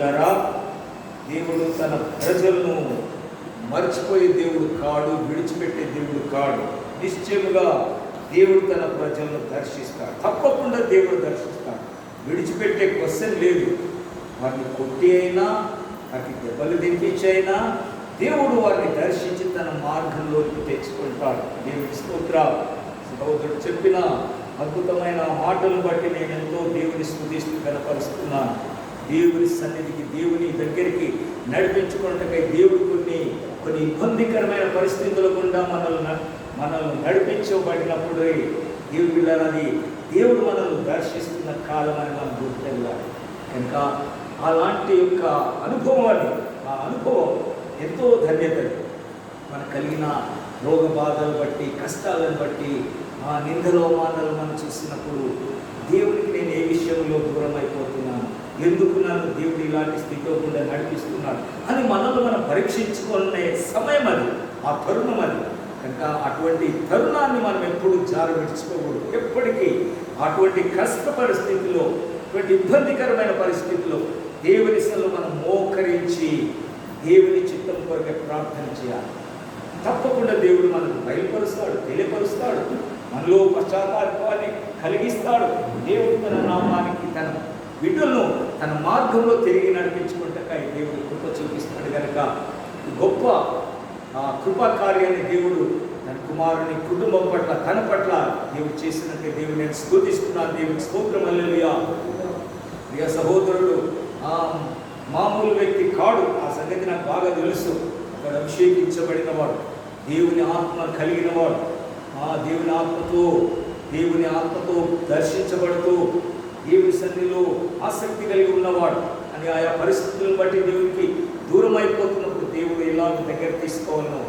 పిల్లరా, దేవుడు తన ప్రజలను మర్చిపోయే దేవుడు కాడు, విడిచిపెట్టే దేవుడు కాడు. నిశ్చయముగా దేవుడు తన ప్రజలను దర్శిస్తాడు. తప్పకుండా దేవుడు దర్శిస్తాడు. విడిచిపెట్టే క్వశ్చన్ లేదు. వారిని కొట్టి అయినా, వారికి దెబ్బలు తెప్పించి అయినా దేవుడు వారిని దర్శించి తన మార్గంలోకి తెచ్చుకుంటాడు. దేవుడి స్తోత్రం. సహోదరుడు చెప్పిన అద్భుతమైన మాటలను బట్టి నేను ఎంతో దేవుని స్తుతిస్తూ కనపరుస్తున్నాను. దేవుని సన్నిధికి, దేవుని దగ్గరికి నడిపించుకున్నట్టుకై దేవుడు కొన్ని ఇబ్బందికరమైన పరిస్థితుల గుండా మనల్ని నడిపించబడినప్పుడు దేవుడు పిల్లలని దేవుడు మనల్ని దర్శిస్తున్న కాలం అని మనం గుర్తెళ్ళాలి. కనుక అలాంటి యొక్క అనుభవాన్ని, ఆ అనుభవం ఎంతో ధన్యత. మనకు కలిగిన రోగ బాధలు బట్టి, కష్టాలను బట్టి, ఆ నిందలోమానాలు మనం చూసినప్పుడు దేవునికి నేను ఏ విషయంలో దూరం అయిపోతున్నాను, ఎందుకు నన్ను దేవుడు ఇలాంటి స్థితిలో కూడా నడిపిస్తున్నాడు అని మనల్ని మనం పరీక్షించుకునే సమయం అది, ఆ తరుణం అది. కనుక అటువంటి తరుణాన్ని మనం ఎప్పుడు విడిచుకోకూడదు. ఎప్పటికీ అటువంటి కష్ట పరిస్థితిలో, అటువంటి ఇబ్బందికరమైన పరిస్థితిలో దేవుని సన్నిధిలో మనం మోకరించి దేవుని చిత్తం కొరకే ప్రార్థన చేయాలి. తప్పకుండా దేవుడు మనకు బయలుపరుస్తాడు, తెలియపరుస్తాడు, మనలో పశ్చాత్తాపాన్ని కలిగిస్తాడు. దేవుడు తన నామానికి, తన బిడ్డలను తన మార్గంలో తిరిగి నడిపించుకుంటాక దేవుడు కృప చూపిస్తాడు. కనుక గొప్ప కృపా కార్యాన్ని దేవుడు తన కుమారుని కుటుంబం పట్ల, తన పట్ల దేవుడు చేసినట్టే దేవుడు నేను స్తుతిస్తున్నాను. దేవుని స్తోత్రం. హల్లెలూయా. ప్రియ సహోదరుడు మామూలు వ్యక్తి కాడు. ఆ సంగతి నాకు బాగా తెలుసు. అక్కడ అభిషేకించబడిన వాడు, దేవుని ఆత్మ కలిగిన వాడు, దేవుని ఆత్మతో దర్శించబడుతూ దేవుని సన్నిధిలో ఆసక్తి కలిగి ఉన్నవాడు అని ఆయా పరిస్థితులను బట్టి దేవునికి దూరం అయిపోతున్నప్పుడు దేవుడు ఎలా దగ్గర తీసుకోవాలనో,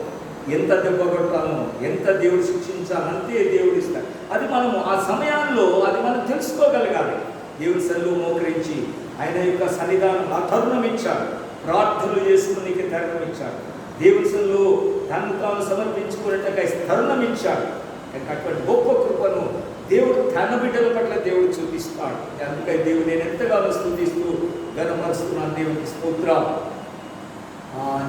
ఎంత దెబ్బ కొట్టాలనో, ఎంత దేవుడు శిక్షించాలో అంతే దేవుడు ఇస్తాడు. అది మనము ఆ సమయాల్లో అది మనం తెలుసుకోగలగాలి. దేవుని సన్నిధిలో మోకరించి ఆయన యొక్క సన్నిధానం ఆ తరుణం ఇచ్చాడు. ప్రార్థనలు చేసుకునే తరుణం ఇచ్చాడు. దేవుని సన్నిధిలో తను తాను సమర్పించుకున్నట్టుగా తరుణం ఇచ్చాడు. అటువంటి గొప్ప కృపను దేవుడు తన బిడ్డల పట్ల దేవుడు చూపిస్తాడు. అందుకే దేవుడు నేను ఎంతగానో స్తుతిస్తూ ఘనపరుస్తున్నాను. దేవునికి స్తోత్రం.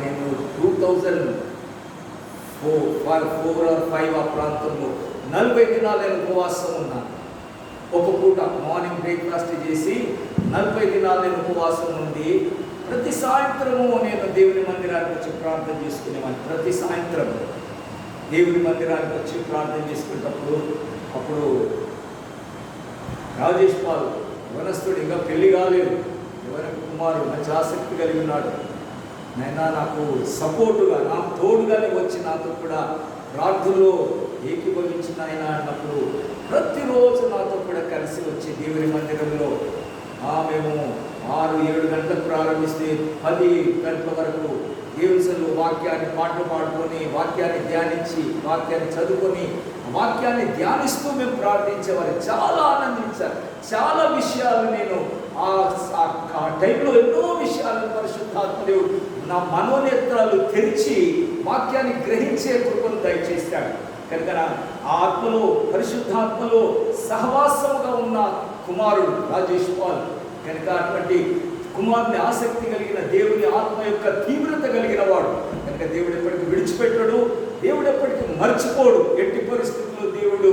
నేను 2004 or 5 ఆ ప్రాంతంలో 40 దినాలు నేను ఉపవాసం ఉన్నాను. ఒక పూట మార్నింగ్ బ్రేక్ఫాస్ట్ చేసి 40 దినాలు నేను ఉపవాసం ఉండి ప్రతి సాయంత్రము నేను దేవుని మందిరానికి వచ్చి ప్రార్థన చేసుకునేవాడిని. ప్రతి సాయంత్రం దేవుని మందిరానికి వచ్చి ప్రార్థన చేసుకునేటప్పుడు అప్పుడు రాజేష్ పాల్ వనస్తుడు ఇంకా పెళ్లి కాలేదు, ఎవరికి కుమారుడు మంచి ఆసక్తి కలిగి ఉన్నాడు. నైనా నాకు సపోర్టుగా, నాకు తోడుగానే వచ్చి నాతో కూడా ప్రార్థనలో ఏకీభవించిన ఆయన అన్నప్పుడు ప్రతిరోజు నాతో కూడా కలిసి వచ్చి దేవుని మందిరంలో మేము 6-7 గంటలకు ప్రారంభిస్తే 10 గంటల వరకు దేవుని సన్నిధిలో వాక్యాన్ని పాటలు పాడుకొని, వాక్యాన్ని ధ్యానించి, వాక్యాన్ని చదువుకొని, వాక్యాన్ని ధ్యానిస్తూ మేము ప్రార్థించేవారు. చాలా ఆనందించారు. చాలా విషయాలు నేను ఆ టైంలో ఎన్నో విషయాలు పరిశుద్ధాత్మదేవుడు నా మనోనేత్రాలు తెరిచి వాక్యాన్ని గ్రహించే కృపను దయచేశాడు. కనుక ఆ ఆత్మలో, పరిశుద్ధాత్మలో సహవాసముగా ఉన్న కుమారుడు రాజేష్ పాల్. కనుక అటువంటి కుమారుని ఆసక్తి కలిగిన, దేవుని ఆత్మ యొక్క తీవ్రత కలిగిన వాడు. కనుక దేవుడు ఎప్పటికీ విడిచిపెట్టడు, దేవుడు ఎప్పటికీ మర్చిపోడు. ఎట్టి పరిస్థితుల్లో దేవుడు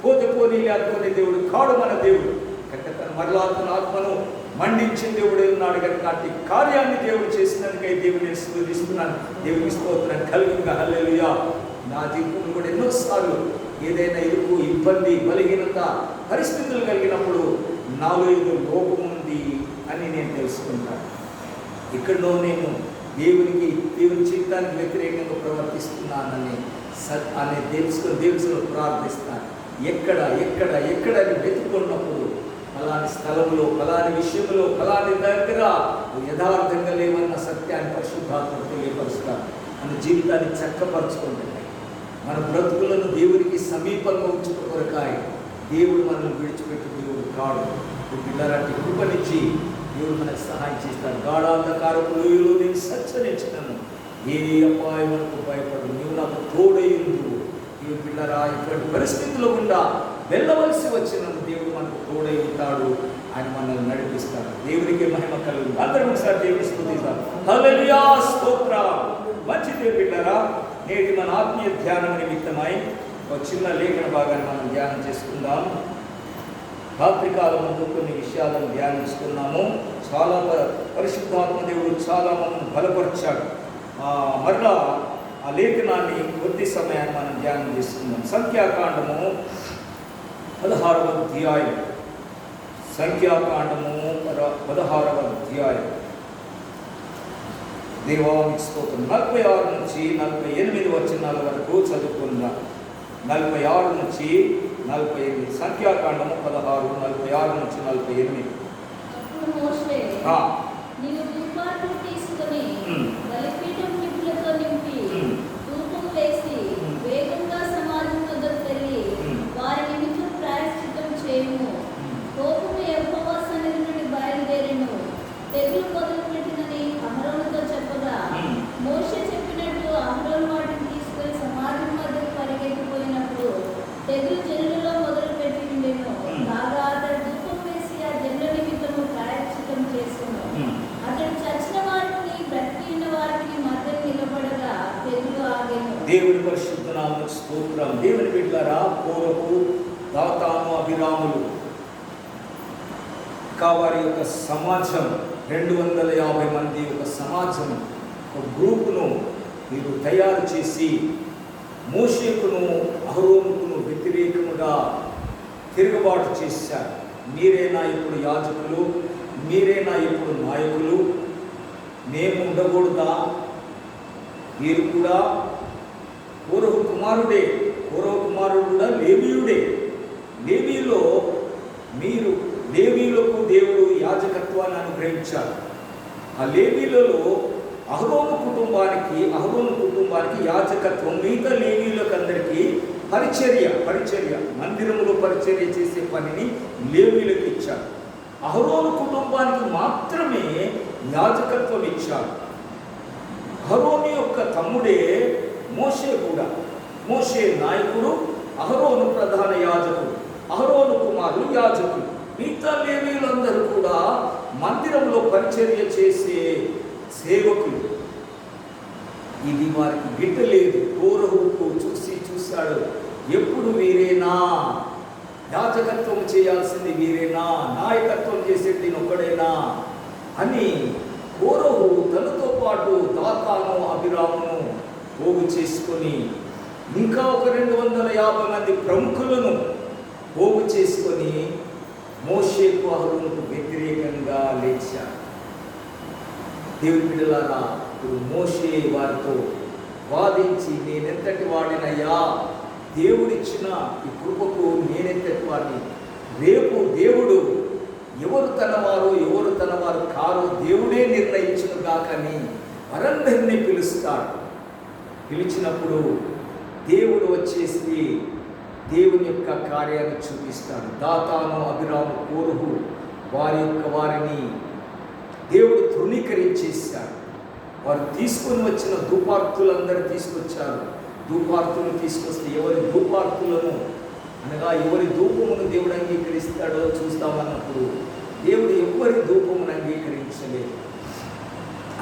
పోనీ అనుకునే దేవుడు కాడు మన దేవుడు. కనుక తన మరలా తన ఆత్మను మండించిన దేవుడే ఉన్నాడు. కనుక అట్టి కార్యాన్ని దేవుడు చేసినందుకై దేవుడు నేను స్తుతిస్తున్నాను. దేవునికి స్తోత్రం కలుగుగా. హల్లెలూయా. నా జీవితంలో కూడా ఎన్నోసార్లు ఏదైనా ఇరుకు, ఇబ్బంది, బలహీనత పరిస్థితులు కలిగినప్పుడు నాలో ఏదో లోపం ఉంది అని నేను తెలుసుకుంటాను. ఇక్కడో నేను దేవుని చిత్తానికి వ్యతిరేకంగా ప్రవర్తిస్తున్నానని తెలుసుకొని దేవునిలో ప్రార్థిస్తాను. ఎక్కడ అని వెతుకున్నప్పుడు ఫలాని స్థలంలో, ఫలాని విషయంలో, ఫలాని దగ్గర యథార్థంగా లేవన్న సత్యాన్ని పరిశుద్ధాత్మ తెలియపరుస్తాను. మన జీవితాన్ని చక్కపరచుకుంటున్నాయి. మన బ్రతుకులను దేవునికి సమీపంగా ఉంచుట కొరకాయ దేవుడు మనల్ని విడిచిపెట్టు దేవుడు కాడు. పిల్లలాంటి కృపనిచ్చి దేవుడు మనకు సహాయం చేస్తాడు. గాఢాంధకారపు లోయలో నేను సంచరించినాను, ఏ అపాయం మనకు భయపడు, నీవు నాకు తోడైందు. దేవుడు పిల్లరా, ఇటువంటి పరిస్థితుల్లో గుండా వెళ్ళవలసి వచ్చినందుకు దేవుడు మనకు తోడై ఉంటాడు. ఆయన మనల్ని నడిపిస్తాడు. దేవునికి మహిమ కలుగు. అందరం ఒకసారి దేవుని స్తుతిద్దాం. హల్లెలూయా, స్తోత్రం. మంచిదే బిడ్డలారా, నేటి మన ఆత్మీయ ధ్యానం నిమిత్తమై ఒక చిన్న లేఖన భాగాన్ని మనం ధ్యానం చేసుకుందాం. రాత్రికాలం ముందు కొన్ని విషయాలను ధ్యానిస్తున్నాము. చాలా పరిశుద్ధాత్మ దేవుడు చాలా మనల్ని బలపరిచాడు. మరలా ఆ లేఖనాన్ని కొద్ది సమయాన్ని మనం ధ్యానం చేసుకుందాం. సంఖ్యాకాండము 16వ అధ్యాయం. సంఖ్యాకాండము 16వ అధ్యాయం. దేవానికి స్తోత్రం. 46 నుంచి 48 వచనాల వరకు చదువుకుందాం. 46 నుంచి 48. సంఖ్యాకాండము 16, 46 నుంచి 48. నీవు ధూపార్పణ తీసుకొని బలిపీఠం నిప్పులతో నింపి ధూపం వేసి వేగంగా సమాజం వద్దకు వెళ్ళి వారి నిమిత్తం ప్రాయశ్చిత్తం చేయము. కోపము యెహోవా సన్నిధి నుండి బయలుదేరెను. తెగులు మొదలుపెట్టినని అహరోనుతో చెప్పగా మోషే చెప్పినట్టు అహరోను వాటిని తీసుకొని సమాజం వద్దకు పరిగెత్తిపోయినప్పుడు తెగులు జనులలో మొదలుపెట్టి ఉండెను. కాగా అతడు ధూపం వేసి ఆ జనుల నిమిత్తము ప్రాయశ్చిత్తం చేసుకును. అతడు చచ్చిన వారిని బ్రతికి ఉన్న వారికి మధ్య నిలబడగా తెగులు ఆగెను. దేవుని పరిశుద్ధ నామమునకు స్తోత్రం. దేవుని బిడ్డలారా, కోరహు, దాతాను, అబీరాములు వారి యొక్క సమాజం 250 మంది ఒక సమాజం, ఒక గ్రూపును మీరు తయారు చేసి మోషేకును అహరోనుకును వ్యతిరేకముగా తిరుగుబాటు చేశారు. మీరేనా ఇప్పుడు యాజకులు, మీరేనా ఇప్పుడు నాయకులు, మేము ఉండకూడదా? మీరు కూడా కోరహు కుమారుడే, కోరహు కుమారుడు కూడా లేవీయుడే. లేవీయులకు దేవుడు యాజకత్వాన్ని అనుగ్రహించారు. ఆ లేవీలలో అహరోను కుటుంబానికి యాజకత్వం, మిగతా లేవీయులకు అందరికీ పరిచర్య మందిరంలో పరిచర్య చేసే పనిని లేవీయులకు ఇచ్చారు. అహరోను కుటుంబానికి మాత్రమే యాజకత్వం ఇచ్చారు. అహరోను యొక్క తమ్ముడే మోషే కూడా. మోషే నాయకుడు, అహరోను ప్రధాన యాజకుడు, అహరోను కుమారులు యాజకులు. మిగతా లేవీయులందరూ కూడా మందిరంలో పరిచర్య చేసే సేవకులు. ఇది వారికి గిట్టలేదు. కోరహుకు చూశాడు, ఎప్పుడు వీరేనా యాజకత్వం చేయాల్సింది, వీరేనా నాయకత్వం చేసేది ఒక్కడేనా అని కోరహు తనతో పాటు దాతాను, అబీరామును పోగు చేసుకొని ఇంకా ఒక 250 మంది ప్రముఖులను పోగు చేసుకొని మోషేకు అహరోనుకు వ్యతిరేకంగా లేచారు. దేవుని బిడ్డలారా, ఇప్పుడు మోషే వారితో వాదించి, నేనెంతటి వాడినయ్యా, దేవుడిచ్చిన ఈ కృపకు నేనెంతటి వాడిని, రేపు దేవుడు ఎవరు తనవారు కారో దేవుడే నిర్ణయించును గాకని వారందరినీ పిలుస్తాడు. పిలిచినప్పుడు దేవుడు వచ్చేసి దేవుని యొక్క కార్యాన్ని చూపిస్తాడు. దాతాను, అబీరాము, కోరహు వారిని దేవుడు తృణీకరించేశాడు. వారు తీసుకొని వచ్చిన ధూపార్తులందరూ తీసుకొచ్చారు. ధూపార్తులు తీసుకొస్తే ఎవరి ధూపార్తులను అనగా ఎవరి ధూపమును దేవుడు అంగీకరిస్తాడో చూస్తామన్నప్పుడు దేవుడు ఎవరి ధూపమును అంగీకరించలేదు.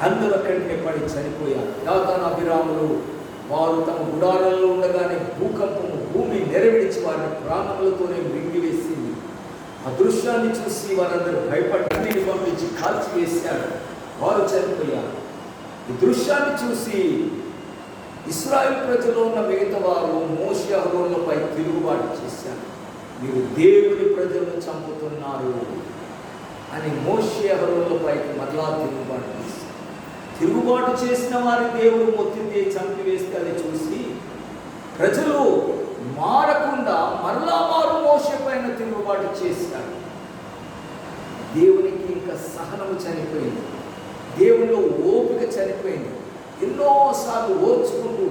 అందరూ అక్కడినే పడి చనిపోయారు. దాతాను, అబీరాములు వారు తమ గుడారాల్లో ఉండగానే భూకంపము భూమి నెరవేర్చి వారిని ప్రాణములతోనే మింగివేసింది. ఆ దృశ్యాన్ని చూసి వారందరూ భయపడి అన్నిని పంపించి కాల్చివేశారు. వారు చనిపోయారు. ఈ దృశ్యాన్ని చూసి ఇశ్రాయేలు ప్రజలు ఉన్న మిగతా వారు మోషే అహరోనులపై తిరుగుబాటు చేశారు. మీరు దేవుని ప్రజలను చంపుతున్నారు అని మోషే అహరోనులపైకి మరలా తిరుగుబాటు చేశారు. తిరుగుబాటు చేసిన వారి దేవుడు మొత్తితే చంపివేస్తే అది చూసి ప్రజలు మారకుండా మరలా వారు మోషే పైన తిరుగుబాటు చేశారు. దేవునికి ఇంకా సహనము చనిపోయింది, దేవునిలో ఓపిక చనిపోయింది. ఎన్నోసార్లు ఓర్చుకుంటూ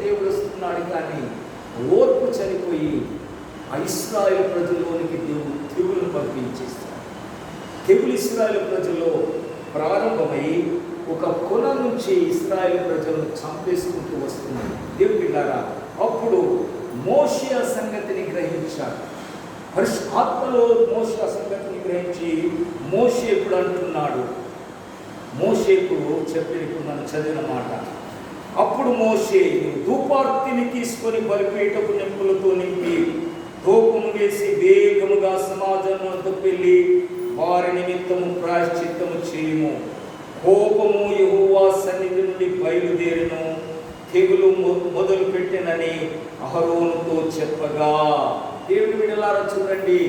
దేవుడు వస్తున్నాడు, కానీ ఓర్పు చనిపోయి ఆ ఇశ్రాయేలు ప్రజల్లోనికి దేవుడు తెగులు పంపించేస్తాడు. తెగులు ఇశ్రాయేలు ప్రజల్లో ప్రారంభమై ఒక కొన నుంచి ఇశ్రాయేలు ప్రజలను చంపేసుకుంటూ వస్తున్నారు. దేవుని బిడ్డలారా, అప్పుడు మోషే సంగతిని గ్రహించాడు. ఆత్మలో మోషే సంగతిని గ్రహించి మోషే ఇప్పుడు అంటున్నాడు, మోషే ఇప్పుడు చెప్పినప్పుడు మనం చదివిన మాట, అప్పుడు మోషే ధూపార్తిని తీసుకొని బలిపీఠపు నిప్పులతో నింపి ధూపము వేసి వేగముగా సమాజంలో వెళ్ళి వారి నిమిత్తము ప్రాయశ్చిత్తము చేయము. కోపము యెహోవా సన్నిధి నుండి బయలుదేరును, తెగులు మొదలు పెట్టినని అహరోనుతో చెప్పగా. దేవుని బిడ్డలారా చూడండి,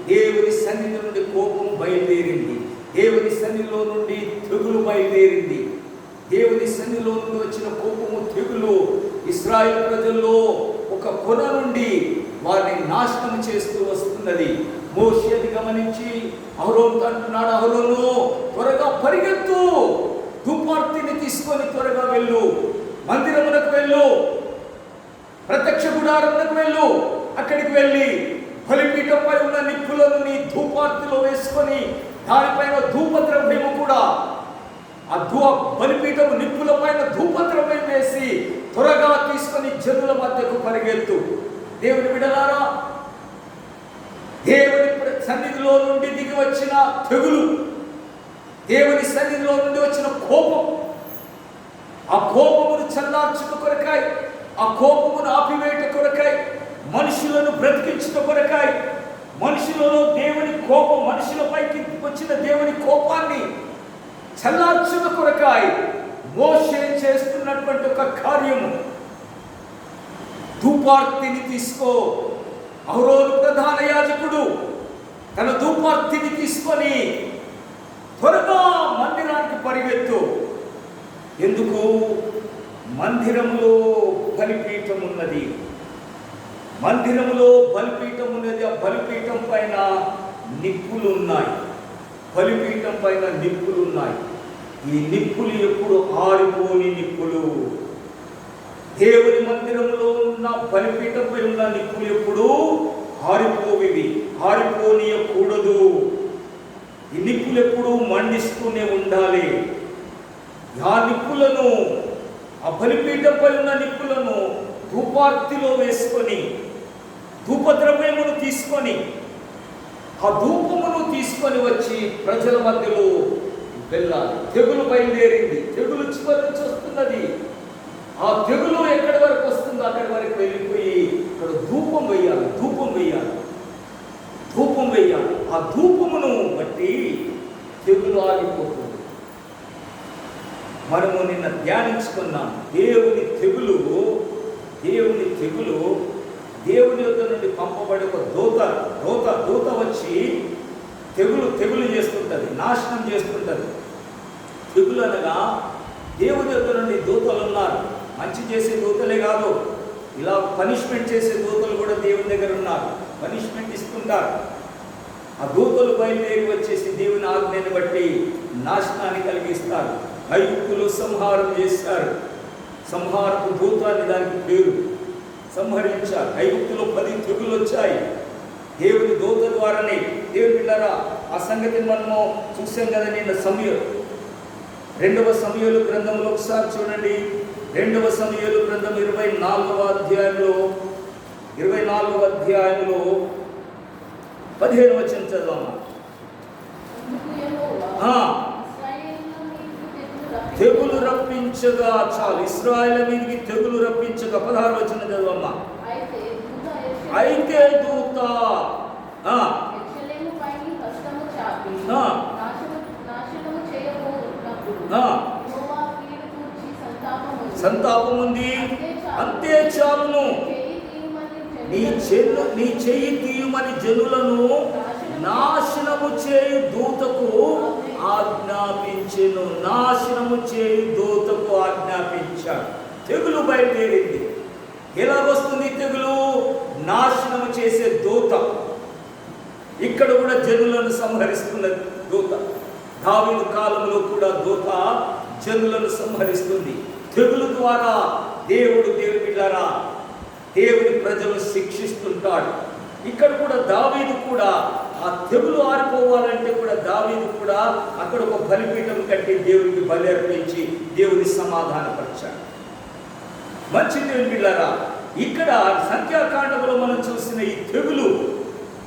దేవుని సన్నిధి నుండి కోపం బయలుదేరింది, దేవుని సన్నిధిలో నుండి తెగులు బయలుదేరింది. దేవుని సన్నిధిలో నుండి వచ్చిన కోపము తెగులు ఇశ్రాయేలు ప్రజల్లో ఒక కొన నుండి వారిని నాశనం చేస్తూ వస్తున్నది. మోషే అది గమనించి అహరోనుతో అంటున్నాడు, అహరోను త్వరగా పరిగెత్తు, ధూపార్తిని తీసుకొని త్వరగా వెళ్ళు, మందిరమునకు వెళ్ళు, ప్రత్యక్ష గుడారమునకు వెళ్ళు, అక్కడికి వెళ్ళి బలిపీఠంపై ఉన్న నిప్పులను నీ ధూపార్తిలో వేసుకొని దానిపైన ధూపద్రవ్యము కూడా ఆ బలిపీఠము నిప్పుల పైన ధూపద్రవ్యం వేసి త్వరగా తీసుకొని జనుల మధ్యకు పరిగెత్తు. దేవుని బిడ్డలారా, దేవుని సన్నిధిలో నుండి దిగి వచ్చిన తెగులు, దేవుని సన్నిధిలో నుండి వచ్చిన కోపం, ఆ కోపమును చల్లార్చుట కొరకాయి, ఆ కోపమును ఆపివేట కొరకాయి, మనుషులను బ్రతికించుట కొరకాయి, మనుషులలో దేవుని కోపం, మనుషులపైకి వచ్చిన దేవుని కోపాన్ని చల్లార్చుట కొరకాయి మోషే చేస్తున్నటువంటి ఒక కార్యము, ధూపార్తిని తీసుకో. అహరోను ప్రధాన యాజకుడు తన ధూపార్తిని తీసుకొని త్వరగా మందిరానికి పరిగెత్తు. ఎందుకు? మందిరములో బలిపీఠం ఉన్నది, మందిరములో బలిపీఠం ఉన్నది. ఆ బలిపీఠం పైన నిప్పులు ఉన్నాయి, బలిపీఠం పైన నిప్పులు ఉన్నాయి. ఈ నిప్పులు ఎప్పుడు ఆరిపోని నిప్పులు. దేవుని మందిరంలో ఉన్న బలిపీఠంపై ఉన్న నిప్పులు ఎప్పుడు ఆరిపోవివి, ఆరిపోనీయకూడదు. ఈ నిప్పులు ఎప్పుడు మండిస్తూనే ఉండాలి. ఆ నిప్పులను, ఆ బలిపీఠంపై ఉన్న నిప్పులను ధూపార్తిలో వేసుకొని ధూపద్రవ్యమును తీసుకొని ఆ ధూపమును తీసుకొని వచ్చి ప్రజల మధ్యలో వెళ్ళాలి. తెగులు బయలుదేరింది, తెగులు చివరి నుంచి వస్తున్నది. ఆ తెగులు ఎక్కడి వరకు వస్తుందో అక్కడి వరకు వెళ్ళిపోయి ఇక్కడ ధూపం వేయాలి, ధూపం వేయాలి, ధూపం వేయాలి. ఆ ధూపమును బట్టి తెగులు ఆగిపోతుంది. మనము నిన్న ధ్యానించుకున్నాం, దేవుని తెగులు, దేవుని తెగులు దేవుని యొద్ద నుండి పంపబడి ఒక దూత వచ్చి తెగులు చేస్తుంటుంది, నాశనం చేస్తుంటుంది. తెగులు అనగా దేవుని యొద్ద నుండి దూతలు ఉన్నారు. మంచి చేసే దూతలే కాదు, ఇలా పనిష్మెంట్ చేసే దూతలు కూడా దేవుని దగ్గర ఉన్నారు, పనిష్మెంట్ ఇస్తుంటారు. ఆ దూతలు బయలుదేరి వచ్చేసి దేవుని ఆజ్ఞని బట్టి నాశనాన్ని కలిగిస్తారు. ఐగుప్తులు సంహారం చేశారు, సంహారపు దూత అని దానికి పేరు, సంహరించారు. ఐగుప్తులో 10 తెగులు వచ్చాయి దేవుని దూత ద్వారానే. దేవుని బిడ్డలారా, ఆ సంగతిని మనము చూసాం కదా నిన్న. 2వ సమూయేలు గ్రంథంలో ఒకసారి చూడండి. 2వ సమూయేలు గ్రంథం 24వ అధ్యాయంలో 15వ వచనం చదవమ్మా. తెగులు రప్పించగా, చాలు, ఇశ్రాయేలు మీదకి తెగులు రప్పించగా 16వ వచనం చదవమ్మా. అయితే దూత సంతాపం ఉంది, అంతే చాలును, నీ చెయ్యి తీయమని జనులను నాశనము చేయు దూతకు ఆజ్ఞాపించెను. నాశనము చేయు దూతకు ఆజ్ఞాపించాడు. తెగులు బయలుదేరింది. ఎలా వస్తుంది తెగులు? నాశనము చేసే దూత. ఇక్కడ కూడా జనులను సంహరిస్తున్న దూత. దావీదు కాలంలో కూడా దూత జనులను సంహరిస్తుంది. తెగులు ద్వారా దేవుని బిడ్డలారా, దేవుని ప్రజలు శిక్షిస్తుంటాడు. ఇక్కడ కూడా దావీదు కూడా ఆ తెగులు ఆరిపోవాలంటే కూడా దావీదు కూడా అక్కడ ఒక బలిపీఠం కట్టి దేవునికి బలి అర్పించి దేవుని సమాధానపరిచాడు. మంచి దేవుని బిడ్డలారా, ఇక్కడ సంఖ్యాకాండంలో మనం చూసిన ఈ తెగులు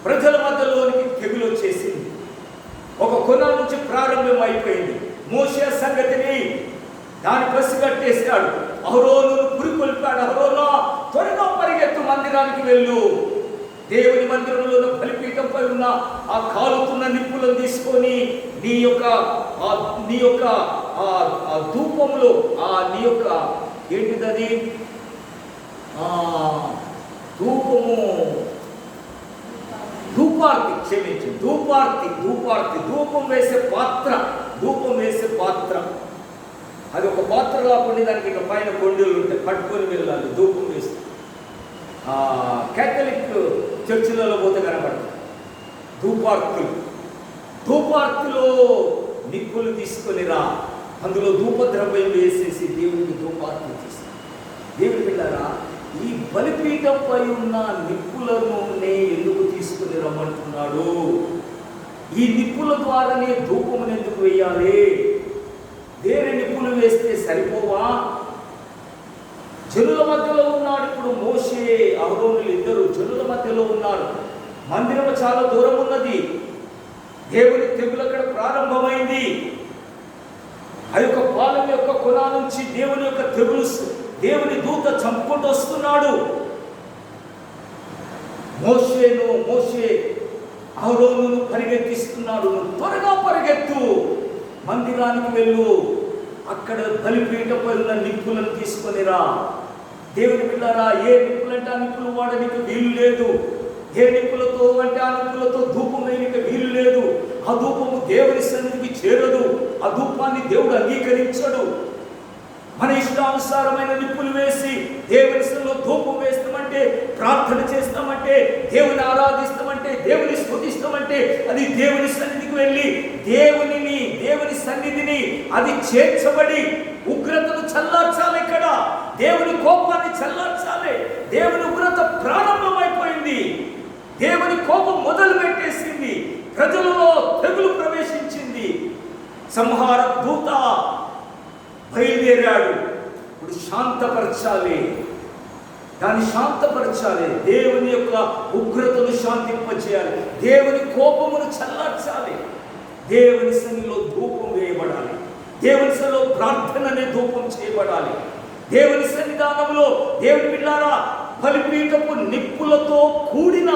ప్రజల మధ్యలోనికి తెగులు వచ్చేసింది. ఒక కొన నుంచి ప్రారంభం అయిపోయింది. మోషే సంగతిని దాని పసిగట్టేశాడు. అహరోను పురికొల్పాడు. అహరోనా, త్వరగా పరిగెత్తు, మందిరానికి వెళ్ళు. దేవుని మందిరంలో బలిపీఠంపై ఉన్న ఆ కాలుతున్న నిప్పులను తీసుకొని నీ యొక్క ధూపములో నీ యొక్క ఏంటిదది ధూపము ధూపార్తి, క్షమించు, ధూపార్తి ధూపం వేసే పాత్ర. అది ఒక పాత్ర కాకుండా దానికి ఇక పైన కొండలు ఉంటాయి, పట్టుకొని వెళ్ళాలి ధూపం వేస్తే. కేథలిక్ చర్చిలలో పోతే కనబడతాయి ధూపార్తిలో నిప్పులు తీసుకొని రా, అందులో ధూపద్రవ్యం వేసేసి దేవునికి ధూపార్తి తీసి. దేవుని పిల్లరా, ఈ బలిపీఠంపై ఉన్న నిప్పులను ఎందుకు తీసుకుని రమ్మంటున్నాడు? ఈ నిప్పుల ద్వారానే ధూపమును ఎందుకు వేయాలి? వేరే నిప్పులు వేస్తే సరిపోవా? జనుల మధ్యలో ఉన్నాడు. ఇప్పుడు మోషే, అహరోనులు ఇద్దరు జనుల మధ్యలో ఉన్నారు. మందిరం చాలా దూరం ఉన్నది. దేవుని తెగులు అక్కడ ప్రారంభమైంది. ఆ యొక్క పాలెం యొక్క కొన నుంచి దేవుని యొక్క తెగులు, దేవుని దూత చంపుకుంటూ వస్తున్నాడు. మోషే అహరోనును పరిగెత్తిస్తున్నాడు. త్వరగా పరిగెత్తు, మందిరానికి వెళ్ళు, అక్కడ బలిపీఠపై ఉన్న నిప్పులను తీసుకొనిరా. దేవుని పిల్లరా, ఏ నిప్పులంటే ఆ నిప్పులు వాడడానికి వీలు లేదు. ఏ నిప్పులతో అంటే ఆ నిప్పులతో ధూపం వేయడానికి వీలు లేదు. ఆ ధూపము దేవుని సన్నిధికి చేరదు. ఆ ధూపాన్ని దేవుడు అంగీకరించడు. మన ఇష్టానుసారమైన నిప్పులు వేసి దేవుని సన్నిధిలో ధూపం వేస్తామంటే, ప్రార్థన చేస్తామంటే, దేవుని ఆరాధిస్తామంటే, దేవుని స్తుతిస్తామంటే, అది దేవుని సన్నిధికి వెళ్ళి దేవుని సన్నిధిని అది చేర్చబడి ఉగ్రతను చల్లార్చాలి. ఇక్కడ దేవుని కోపాన్ని చల్లార్చాలి. దేవుని ఉగ్రత ప్రారంభమైపోయింది. దేవుని కోపం మొదలు పెట్టేసింది. ప్రజలలో తెగులు ప్రవేశించింది. సంహార దూత బయలుదేరాడు. ఇప్పుడు శాంతపరచాలి, దాన్ని శాంతపరచాలి. దేవుని యొక్క ఉగ్రతను శాంతింపచేయాలి. దేవుని కోపమును చల్లార్చాలి. దేవుని సన్నిధిలో ధూపం వేయబడాలి. దేవుని సన్నిధిలో ప్రార్థన అనే ధూపం చేయబడాలి. దేవుని సన్నిధానంలో దేవుని పిల్లారా, బలిపీఠపు నిప్పులతో కూడిన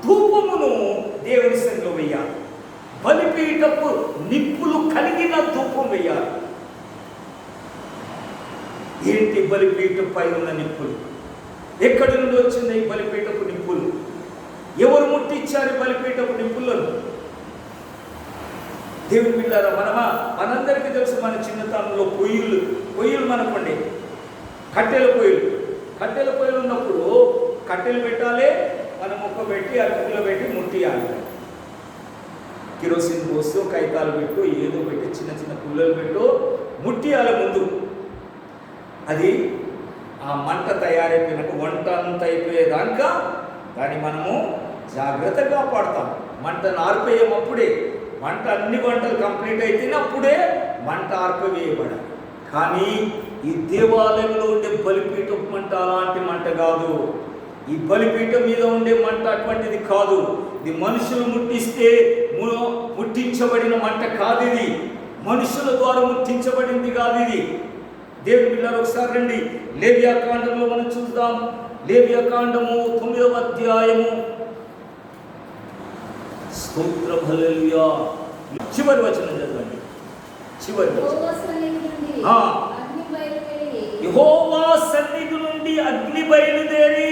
ధూపమును దేవుని సన్నిధిలో వేయాలి. బలిపీఠపు నిప్పులు కలిగిన ధూపం వేయాలి. ఏంటి బలిపీఠంపై ఉన్న నిప్పులు? ఎక్కడి నుండి వచ్చింది ఈ బలిపీఠపు నిప్పులు? ఎవరు ముట్టించారు బలిపీఠపు నిప్పులను? దేవుని బిడ్డలారా, మనందరికీ తెలుసు, మన చిన్నతనంలో పొయ్యిలు మనకుండే కట్టెల పొయ్యిలు ఉన్నప్పుడు కట్టెలు పెట్టాలి, మనం మొక్క పెట్టి అరకులో పెట్టి ముట్టియాలి. కిరోసిన్ పోస్తూ కైతాలు పెట్టు, ఏదో పెట్టి చిన్న పుల్లలు పెట్టు ముట్టియాలి ముందు. అది ఆ మంట తయారైపోయినాక, వంట అంతా అయిపోయేదాకా దాన్ని మనము జాగ్రత్తగా పాడతాం. మంటను ఆర్పేయమప్పుడే, అన్ని వంటలు కంప్లీట్ అయితేనప్పుడే మంట ఆర్పవేయబడాలి. కానీ ఈ దేవాలయంలో ఉండే బలిపీఠం మంట అలాంటి మంట కాదు. ఈ బలిపీఠం మీద ఉండే మంట అటువంటిది కాదు. ఇది మనుషులు ముట్టించబడిన మంట కాదు. ఇది మనుషుల ద్వారా ముట్టించబడింది కాదు. ఇది దేవుని పిల్లలు ఒకసారి రండి, లేవియాకాండంలో మనం చూద్దాం. లేవియాకాండము 9వ అధ్యాయము. స్తోత్రం, హల్లెలూయా. చివరి వచనం చదవండి. యెహోవా సన్నిధి నుండి అగ్ని బయలుదేరి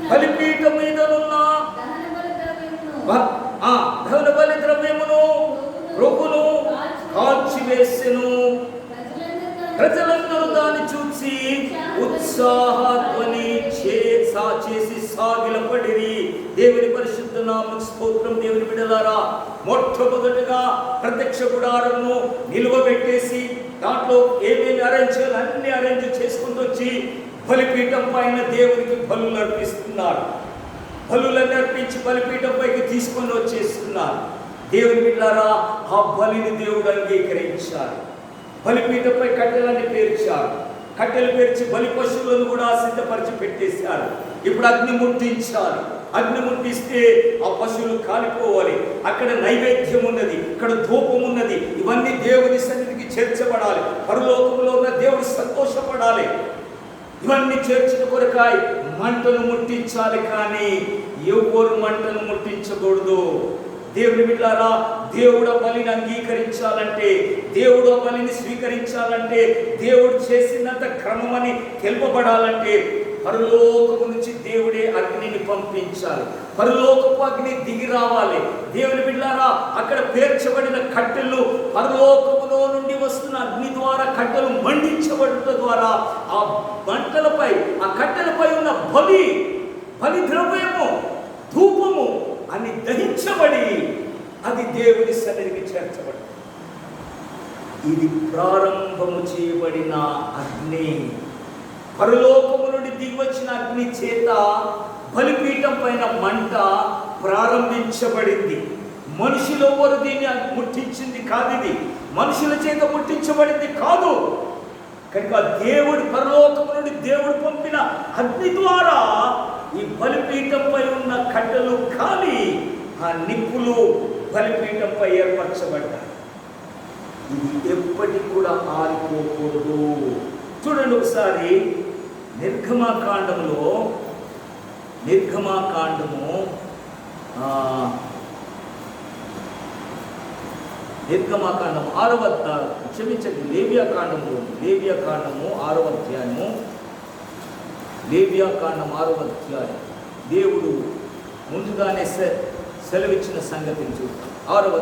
బలిపీఠం మీద ఉన్న దహన బలి ద్రవ్యమును రొమ్మును కాల్చివేసెను. ప్రజలందరూ దాన్ని చూసి ఉత్సాహధ్వని చేసి సాగిలపడిరి. దేవుని పరిశుద్ధ నామమునకు స్తోత్రం. దేవుని బిడ్డలారా, మొట్టమొదటిగా ప్రత్యక్ష గుడారమును నిలువబెట్టేసి దాంట్లో ఏమేమి అరేంజ్ చేయాలి అన్ని అరేంజ్ చేసుకుంటూ వచ్చి బలిపీఠం పైన దేవునికి బలులు అర్పిస్తున్నారు. బలులన్నీ అర్పించి బలిపీఠం పైకి తీసుకొని వచ్చేస్తున్నారు. దేవుని బిడ్డలారా, ఆ బలిని దేవుడు అంగీకరించారు. బలిపీఠంపై కట్టెలన్నీ పేర్చారు. కట్టెలు పేర్చి బలి పశువులను కూడా సిద్ధపరిచి పెట్టేశారు. ఇప్పుడు అగ్ని ముట్టించాలి. అగ్ని ముట్టిస్తే ఆ పశువులు కాలిపోవాలి. అక్కడ నైవేద్యం ఉన్నది, ఇక్కడ ధూపం ఉన్నది. ఇవన్నీ దేవుని సన్నిధికి చేర్చబడాలి. పరలోకంలో ఉన్న దేవుడు సంతోషపడాలి. ఇవన్నీ చేర్చిన కొరకాయ మంటను ముట్టించాలి. కానీ ఎవరు మంటను ముట్టించకూడదు. దేవుని బిడ్డలారా, దేవుడు బలిని అంగీకరించాలంటే, దేవుడు బలిని స్వీకరించాలంటే, దేవుడు చేసినంత క్రమమని తెలుపబడాలంటే పరలోకము నుంచి దేవుడే అగ్నిని పంపించాలి. పరలోకపు అగ్ని దిగి రావాలి. దేవుని బిడ్డలారా, అక్కడ పేర్చబడిన కట్టెలు పరలోకములో నుండి వస్తున్న అగ్ని ద్వారా కట్టెలు మండించబడటం ద్వారా ఆ మంటలపై, ఆ కట్టెలపై ఉన్న బలి ద్రవ్యము, ధూపము అని దహించబడి అది దేవుని సన్నిధికి చేర్చబడి, ఇది ప్రారంభము చేయబడిన అగ్ని. పరలోకము నుండి దిగివచ్చిన అగ్ని చేత బలిపీఠం పైన మంట ప్రారంభించబడింది. మనుషులు ఎవరు దీన్ని ముట్టించింది కాదు, ఇది మనుషుల చేత ముట్టించబడింది కాదు. కనుక దేవుడు పరలోకము నుండి దేవుడు పంపిన అగ్ని ద్వారా ఈ బలిపీఠంపై ఉన్న కట్టెలు కాలి ఆ నిప్పులు బలిపీఠంపై ఏర్పరచబడ్డాయి. ఇది ఎప్పటికి కూడా ఆరిపోకూడదు. చూడండి ఒకసారి నిర్గమాకాండము 6వ క్షమించండి లేవియాకాండము 6వ అధ్యాయము, లేవియాకాండం 6వ అధ్యాయం. దేవుడు ముందుగానే సెలవిచ్చిన సంగతిని చూద్దాం. 6వ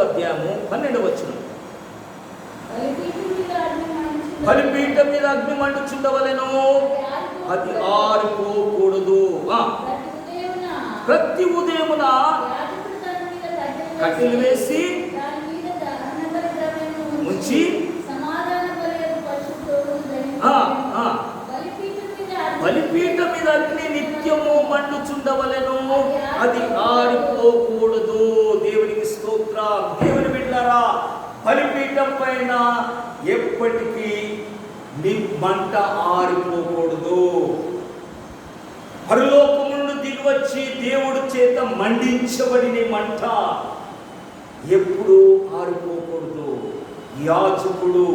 అధ్యాయము 12వ వచనం. బలిపీఠం మీద అగ్ని మండుచుండవలెను, అది ఆరిపోకూడదు. ప్రతి ఉదయమున కట్టెలు వేసి ఉంచి బలిపీఠం మీద అగ్ని నిత్యము మండుచుండవలెను, అది ఆరిపోకూడదు. దేవునికి స్తోత్రం. దేవుని బిడ్డలారా, బలిపీఠం పైన ఎప్పటికీ మంట ఆరిపోకూడదు. పరలోకము నుండి దిగివచ్చి దేవుడి చేత మండించబడిన మంట ఎప్పుడు ఆరిపోకూడదు. యాజకుడు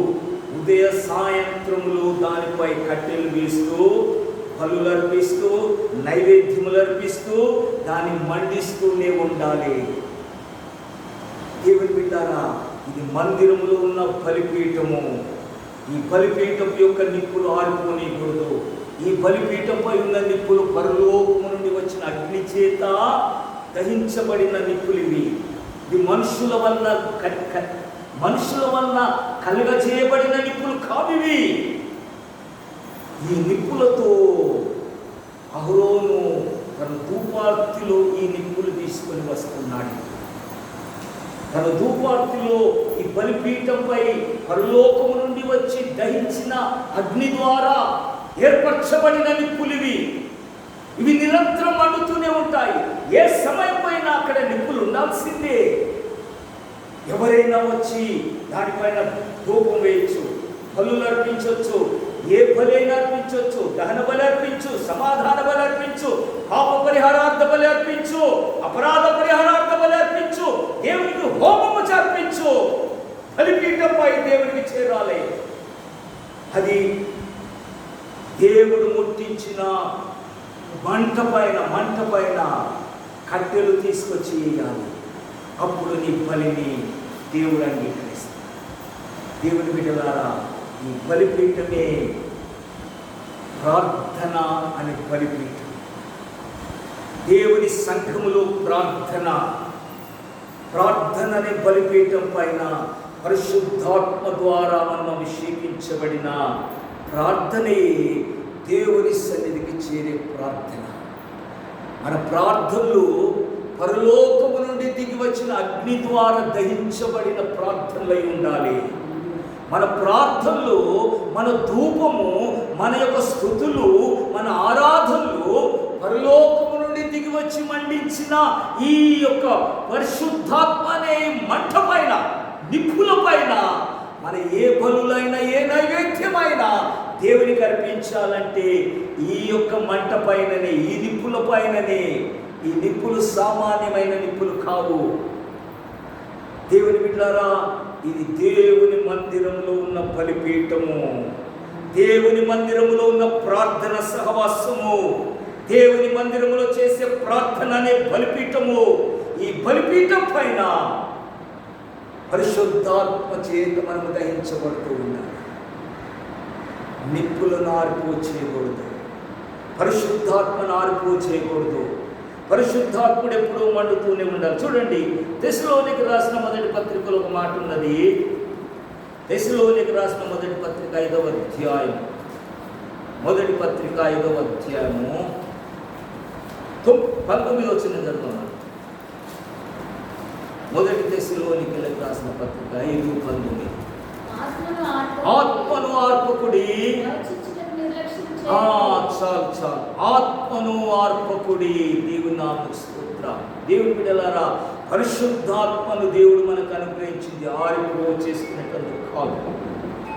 ఉదయ సాయంత్రములు దానిపై కట్టెలు వేస్తూ, బలులు అర్పిస్తూ, నైవేద్యములు అర్పిస్తూ దాన్ని మండిస్తూనే ఉండాలి. దేవుని బిడ్డారా, ఇది మందిరములో ఉన్న బలిపీఠము. ఈ బలిపీఠం యొక్క నిప్పులు ఆరిపోనీయకూడదు. ఈ బలిపీఠంపై ఉన్న నిప్పులు పరలోకము నుండి వచ్చిన అగ్ని చేత దహించబడిన నిప్పులు ఇవి. ఇది మనుషుల వల్ల కలుగజేయబడిన నిప్పులు కావివి. ఈ నిప్పులతో అహరోను తన ధూపార్తిలో ఈ నిప్పులు తీసుకొని వస్తున్నాడు. తన ధూపార్తిలో ఈ బలిపీఠంపై పరలోకము నుండి వచ్చి దహించిన అగ్ని ద్వారా ఏర్పరచబడిన నిప్పులివి. ఇవి నిరంతరం మండుతూనే ఉంటాయి. ఏ సమయం పైన అక్కడ నిప్పులు ఉండాల్సిందే. ఎవరైనా వచ్చి దానిపైన ధూపం వేయచ్చు, బలులు అర్పించవచ్చు, ఏ బలైనా అర్పించవచ్చు. దహన బలి అర్పించు, సమాధాన బలి అర్పించు, పాప పరిహారార్థ బలి అర్పించు, అపరాధ పరిహారార్థ బలి అర్పించు, దేవునికి హోమము అర్పించు. బలిపీఠంపై దేవునికి చేరాలి. అది దేవుడు ముట్టించిన మంట పైన కట్టెలు తీసుకొచ్చి వేయాలి. అప్పుడు నీ బలిని దేవుడు అంగీకరిస్తాడు. దేవుని బిడ్డలారా, ఈ బలిపీఠమే ప్రార్థన అనే బలిపీఠం. దేవుని సంఘములో ప్రార్థన అనే బలిపీఠం పైన పరిశుద్ధాత్మ ద్వారా మనం అభిషేకించబడిన ప్రార్థనే దేవుని సన్నిధికి చేరే ప్రార్థన. మన ప్రార్థనలు పరలోకము నుండి దిగి వచ్చిన అగ్ని ద్వారా దహించబడిన ప్రార్థనలై ఉండాలి. మన ప్రార్థనలు, మన ధూపము, మన యొక్క స్తుతులు, మన ఆరాధనలు పరలోకము నుండి దిగి వచ్చి మండించిన ఈ యొక్క పరిశుద్ధాత్మ అనే మంట పైన, నిప్పుల పైన మన ఏ బలులైనా ఏ నైవేద్యమైనా దేవునికి అర్పించాలంటే ఈ యొక్క మంట పైననే, ఈ నిప్పుల పైననే. ఈ నిప్పులు సామాన్యమైన నిప్పులు కావు. దేవుని బిడ్డలారా, ఇది దేవుని మందిరంలో ఉన్న బలిపీఠము, దేవుని మందిరంలో ఉన్న ప్రార్థన సహవాసము, దేవుని మందిరంలో చేసే ప్రార్థన అనే బలిపీఠము. ఈ బలిపీఠం పైన పరిశుద్ధాత్మ చేత మనము దహించబడుతూ ఉన్నాం. నిప్పులను ఆర్పు చేయకూడదు, పరిశుద్ధాత్మను ఆర్పు చేయకూడదు. పరిశుద్ధాత్ముడు ఎప్పుడూ మండుతూనే ఉండాలి. చూడండి, తెస్సలోనికీ రాసిన మొదటి పత్రికలో ఒక మాట ఉన్నది. తెస్సలోనికీ రాసిన మొదటి పత్రిక 5వ అధ్యాయం, మొదటి పత్రిక 5వ అధ్యాయము 19 వచ్చిన చదువుతున్నాను. మొదటి తెస్సలోనికీలకు రాసిన పత్రిక 5:19. ఆత్మను ఆర్పకుడి. చాలు. ఆత్మను ఆర్పకుడి. దేవుని నామమునకు స్తోత్రం. దేవుని బిడ్డలారా, పరిశుద్ధాత్మను దేవుడు మనకు అనుగ్రహించింది ఆరిపో చేసుకునేటందుకు కాదు.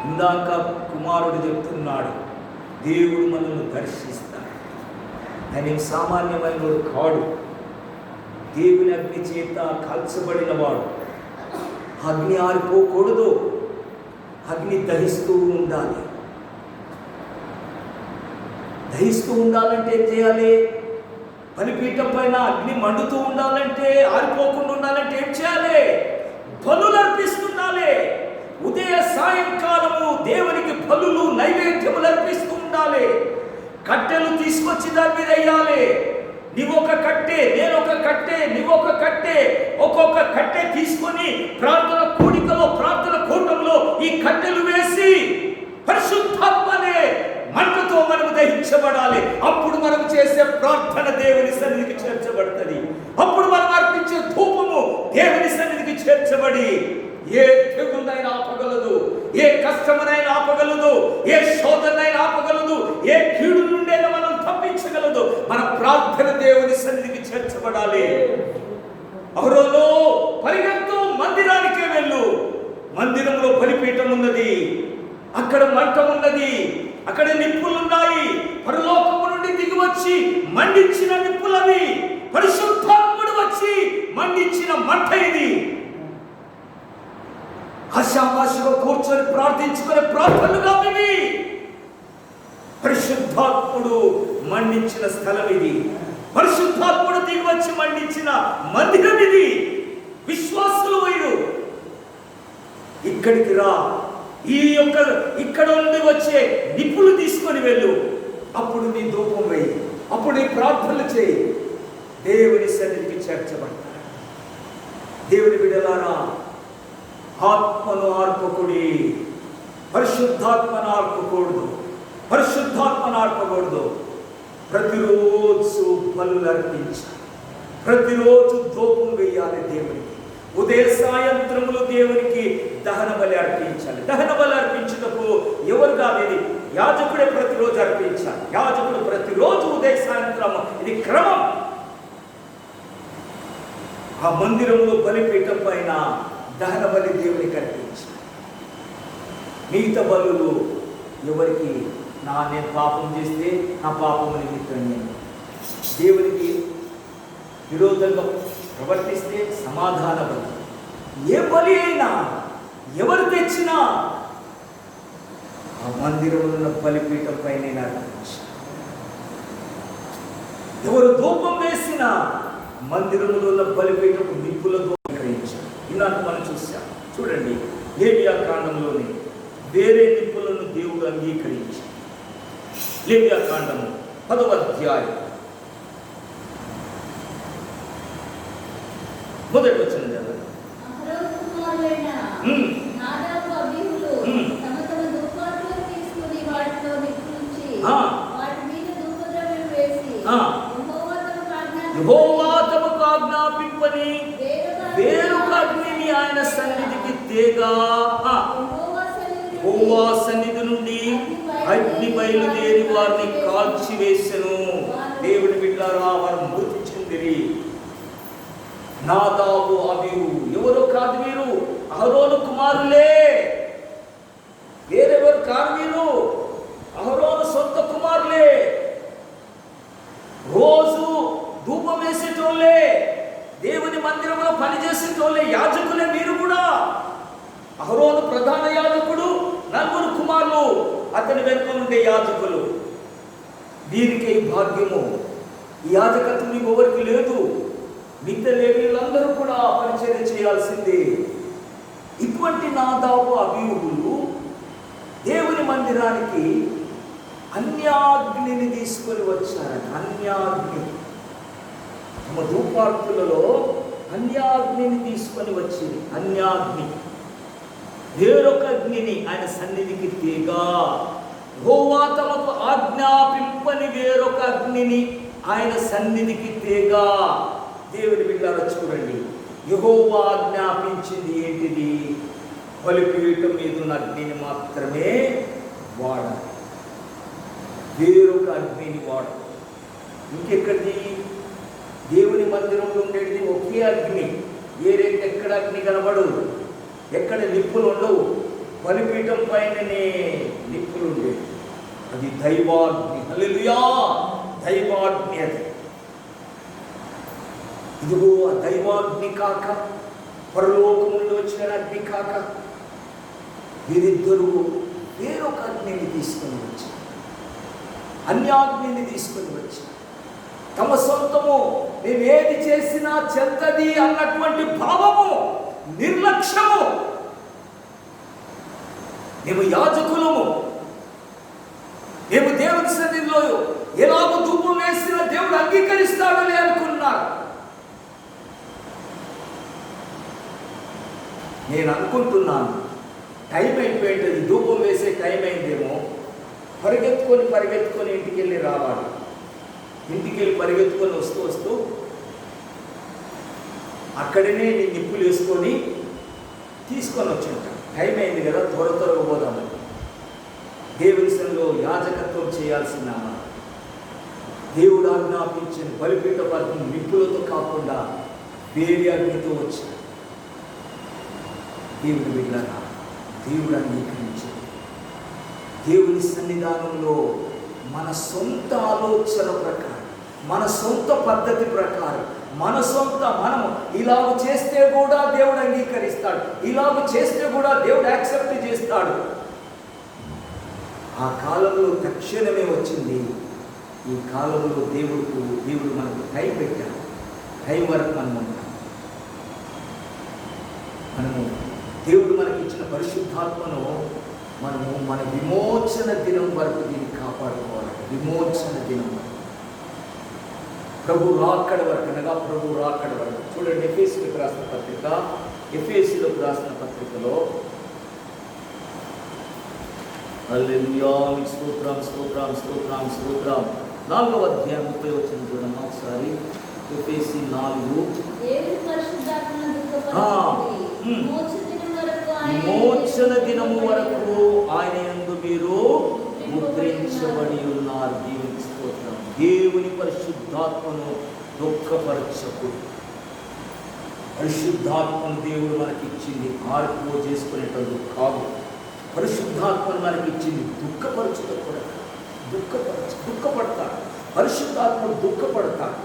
ఇందాక కుమారుడు చెప్తున్నాడు, దేవుడు మనల్ని దర్శిస్తాడు. ఆయన సామాన్యమైన వాడు కాడు. దేవుని అగ్ని చేత కాల్చబడిన వాడు. అగ్ని ఆరిపోకూడదు, అగ్ని దహిస్తూ ఉండాలి. దహిస్తూ ఉండాలంటే ఏం చేయాలి? బలిపీఠం పైన అగ్ని మండుతూ ఉండాలంటే, ఆరిపోకుండా ఉండాలంటే ఏం చేయాలి? బలులు అర్పిస్తుండాలి. ఉదయ సాయంకాలము దేవునికి బలులు, నైవేద్యములు అర్పిస్తూ ఉండాలి. కట్టెలు తీసుకొచ్చి దాని మీద వేయాలి. నీవొక కట్టె, నేనొక కట్టె, నీవొక కట్టె, ఒక్కొక్క కట్టె తీసుకొని ప్రార్థన కూడికలో, ప్రార్థన కూటంలో ఈ కట్టెలు వేసి పరిశుద్ధాత్మనే మంటతో మనము దహించబడాలి. అప్పుడు మనం చేసే ప్రార్థన దేవుని సన్నిధికి చేర్చబడుతుంది. అప్పుడు మనం అర్పించే ధూపము దేవుని సన్నిధికి చేర్చబడి ఏ తెగులైనా ఆపగలదు, ఏ కష్టమునైనా ఆపగలదు, ఏ శోధనైనా ఆపగలదు, ఏ కీడు నుండైనా మనం తప్పించగలదు. మన ప్రార్థన దేవుని సన్నిధికి చేర్చబడాలి. అహరోను, పరిగెత్తు, మందిరానికే వెళ్ళు. మందిరంలో బలిపీఠం ఉన్నది, అక్కడ మంట ఉన్నది, అక్కడ నిప్పులున్నాయి. పరలోకము నుండి దిగి వచ్చి మండించిన నిప్పులవి. పరిశుద్ధాత్ముడు వచ్చి మండించిన మంట ఇది. ఆశామాషగా కూర్చొని ప్రార్థించుకునే ప్రార్థనలుగా ఇవి. పరిశుద్ధాత్ముడు మండించిన స్థలం ఇది. పరిశుద్ధాత్ముడు దిగి వచ్చి మండించిన మందిరం ఇది. విశ్వాసులు వైరు ఇక్కడికి రా, ఇక్కడ నుండి వచ్చే నిప్పులు తీసుకొని వెళ్ళు. అప్పుడు నీ ధూపం వేయి, అప్పుడు నీ ప్రార్థనలు చేయి. దేవుని సన్నిధికి చేర్చబడతారు. దేవుని బిడ్డలారా, ఆత్మను ఆర్పకుడి. పరిశుద్ధాత్మను ఆర్పకూడదు, పరిశుద్ధాత్మను ఆర్పకూడదు. ప్రతిరోజు బలులు అర్పించాలి, ప్రతిరోజు ధూపం వేయాలి దేవునికి. ఉదయ సాయంత్రములు దేవునికి దహన బలి అర్పించాలి. దహన బలి అర్పించుటకు ఎవరు కాదు, యాజకుడే ప్రతిరోజు అర్పించాలి. యాజకుడు ప్రతిరోజు ఉదయ సాయంత్రం, ఇది క్రమం. ఆ మందిరంలో బలిపీఠం పైన దహన బలి దేవునికి అర్పించాలి. మిగతా బలులు ఎవరికి, నేను పాపం చేస్తే నా పాపము నిమిత్తం నేను దేవునికి విరోధంగా ప్రవర్తిస్తే సమాధాన బలి. ఏ బలి అయినా ఎవరు తెచ్చినా ఆ మందిరంలో ఉన్న బలిపీఠం పైన అర్పించాలి. ఎవరు ధూపం వేసినా మందిరంలో ఉన్న బలిపీఠం నిప్పులతో గ్రహించాలి. ఇలాంటి మనం చూసాం. చూడండి, లేవియా కాండంలోని వేరే నిప్పులను దేవుడు అంగీకరించాడు. లేవియా కాండము 10వ అధ్యాయం మొదటి వచ్చిన యెహోవా తమకు ఆజ్ఞాపింపని వేరొక అగ్నిని ఆయన సన్నిధికి తేగా, యెహోవా సన్నిధి నుండి అగ్ని బయలుదేరి వారిని కాల్చివేసెను. దేవుని బిడ్డలారా, వారు మృతి చెందిరి. నాదాబు, అబీహు ఎవరో కాదు, వీరు అహరోను కుమారులే. కారు వీరు అహరోను సొంత కుమారులే, రోజు ధూపం వేసేటోళ్ళే, దేవుని మందిరంలో పనిచేసేటోళ్ళే, యాజకులే మీరు కూడా. అహరోను ప్రధాన యాజకుడు, 4 కుమారులు అతని వెనుక ఉండే యాజకులు. వీరికే భాగ్యము. ఈ యాజకత్వం ఎవరికి లేదు. మిగతా లేవీయులందరూ కూడా పరిచర్య చేయాల్సిందే. ఇటువంటి నాదాబు అబీహులు దేవుని మందిరానికి అన్యాగ్నిని తీసుకొని వచ్చారట. అన్యాగ్ని, తమ ధూపార్తులలో అన్యాగ్నిని తీసుకొని వచ్చింది. అన్యాగ్ని, వేరొక అగ్నిని ఆయన సన్నిధికి తేగా. యెహోవా తమకు ఆజ్ఞాపింపని వేరొక అగ్నిని ఆయన సన్నిధికి తేగా. దేవుని బిడ్డలారా చూడండి, యెహోవా ఆజ్ఞాపించింది ఏంటిది? బలిపీఠం మీద ఉన్న అగ్నిని మాత్రమే వాడాలి, వేరొక అగ్నిని వాడాలి. ఇంకెక్కడిది? దేవుని మందిరంలో ఉండేది ఒకే అగ్ని, వేరే ఎక్కడ అగ్ని కనబడదు, ఎక్కడ నిప్పులు ఉండవు. బలిపీఠం పైననే నిప్పులు ఉండేవి. అది దైవాగ్ని. హల్లెలూయా, దైవాగ్ని. అది ఇదిగో ఆ దైవాగ్ని కాక, పరలోకం నుండి వచ్చిన అగ్ని కాక, వీరిద్దరూ వేరొక అగ్నిని తీసుకొని వచ్చారు, అన్యాగ్నిని తీసుకొని వచ్చారు. తమ సొంతము, మేము ఏది చేసినా చెంతది అన్నటువంటి భావము, నిర్లక్ష్యము. మేము యాజకులము, మేము దేవుని సన్నిధిలో ఎలాగో ధూపం వేసినా దేవుడు అంగీకరిస్తాడని అనుకున్నారు. నేను అనుకుంటున్నాను టైం అయిపోయింది, ధూపం వేసే టైం అయిందేమో. పరిగెత్తుకొని ఇంటికి వెళ్ళి రావాలి. ఇంటికి వెళ్ళి పరిగెత్తుకొని వస్తూ అక్కడనే నిప్పులు వేసుకొని తీసుకొని వచ్చుంటాను. టైం అయింది కదా, త్వరగా పోదామని. దేవుని సన్నిధిలో యాజకత్వం చేయాల్సిన దేవుడు ఆజ్ఞాపించిన బలిపీఠ పద్ధతి నిప్పులతో కాకుండా వేరే అగ్నితో వచ్చాడు. దేవుని బిడ్డలారా, దేవుడు అంగీకరించాడు. దేవుని సన్నిధానంలో మన సొంత ఆలోచన ప్రకారం, మన సొంత పద్ధతి ప్రకారం, మనం ఇలాగ చేస్తే కూడా దేవుడు అంగీకరిస్తాడు, ఇలాగ చేస్తే కూడా దేవుడు యాక్సెప్ట్ చేస్తాడు. ఆ కాలంలో తక్షణమే వచ్చింది. ఈ కాలంలో దేవుడు మనకు టైం పెట్టాడు. టైం వరకు మనము దేవుడు మనకి ఇచ్చిన పరిశుద్ధాత్మను మన విమోచన దినం వరకు దీన్ని కాపాడుకోవాలి. విమోచన దినం వరకు, ప్రభు రాకడ వరకు, అనగా ప్రభు రాకడ వరకు. చూడండి, ఎఫెసీలకు రాసిన పత్రిక, ఎఫెసీలకు రాసిన పత్రికలో, హల్లెలూయా, స్తోత్రం స్తోత్రం స్తోత్రం స్తోత్రం, 4వ అధ్యాయం 30 వచనం చూడండి ఒకసారి. ఎఫెసీ 4. విమోచన దినము వరకు ఆయన యందు మీరు ముద్రించబడి ఉన్నారు. దేవుని స్తోత్రం. దేవుని పరిశుద్ధాత్మను దుఃఖపరచకు. పరిశుద్ధాత్మను దేవుడు మనకి ఇచ్చింది ఆర్పో చేసుకునేటందుకు కాదు. పరిశుద్ధాత్మను మనకి ఇచ్చింది దుఃఖపరచుట కూడా. దుఃఖపడతాడు పరిశుద్ధాత్మను, దుఃఖపడతాడు.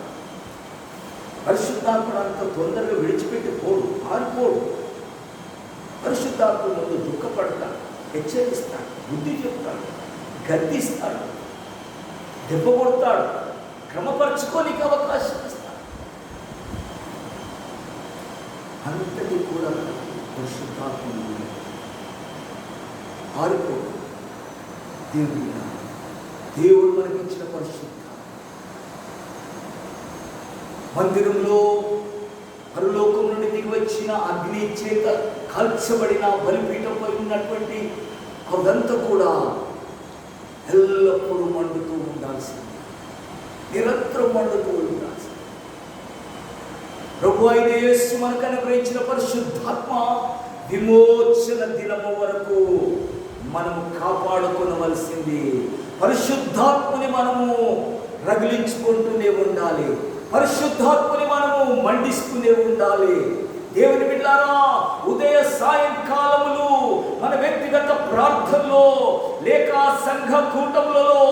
పరిశుద్ధాత్మను అంత తొందరగా విడిచిపెట్టి పోడు, ఆరిపోడు. పరిశుద్ధాత్మ ముందు దుఃఖపడతాడు, హెచ్చరిస్తాడు, బుద్ధి చెప్తాడు, గద్దిస్తాడు, దెబ్బ కొడతాడు, క్రమపరచుకోనికి అవకాశం ఇస్తాడు. అంతటి కూడా పరిశుద్ధాత్మ ఆరిపోడు. దేవుడు మనకిచ్చిన పరిశుద్ధ మందిరంలో పరలోకం నుండి దిగి వచ్చిన అగ్ని చేత కాల్చబడిన బలిపీఠంపై ఉన్నటువంటి అదంతా కూడా ఎల్లప్పుడూ మండుతూ ఉండాల్సింది, నిరంతరం మండుతూ ఉండాల్సింది. ప్రభు అయిన యేసు మనకు అనుగ్రహించిన పరిశుద్ధాత్మ విమోచన దినము వరకు మనము కాపాడుకోవలసింది. పరిశుద్ధాత్మని మనము రగిలించుకుంటూనే ఉండాలి, పరిశుద్ధాత్మని మనము మండిస్తూనే ఉండాలి. దేవుని బిడ్డలారా, ఉదయ సాయంకాలములు మన వ్యక్తిగత ప్రార్థనలో లేక సంఘ కూటములలో,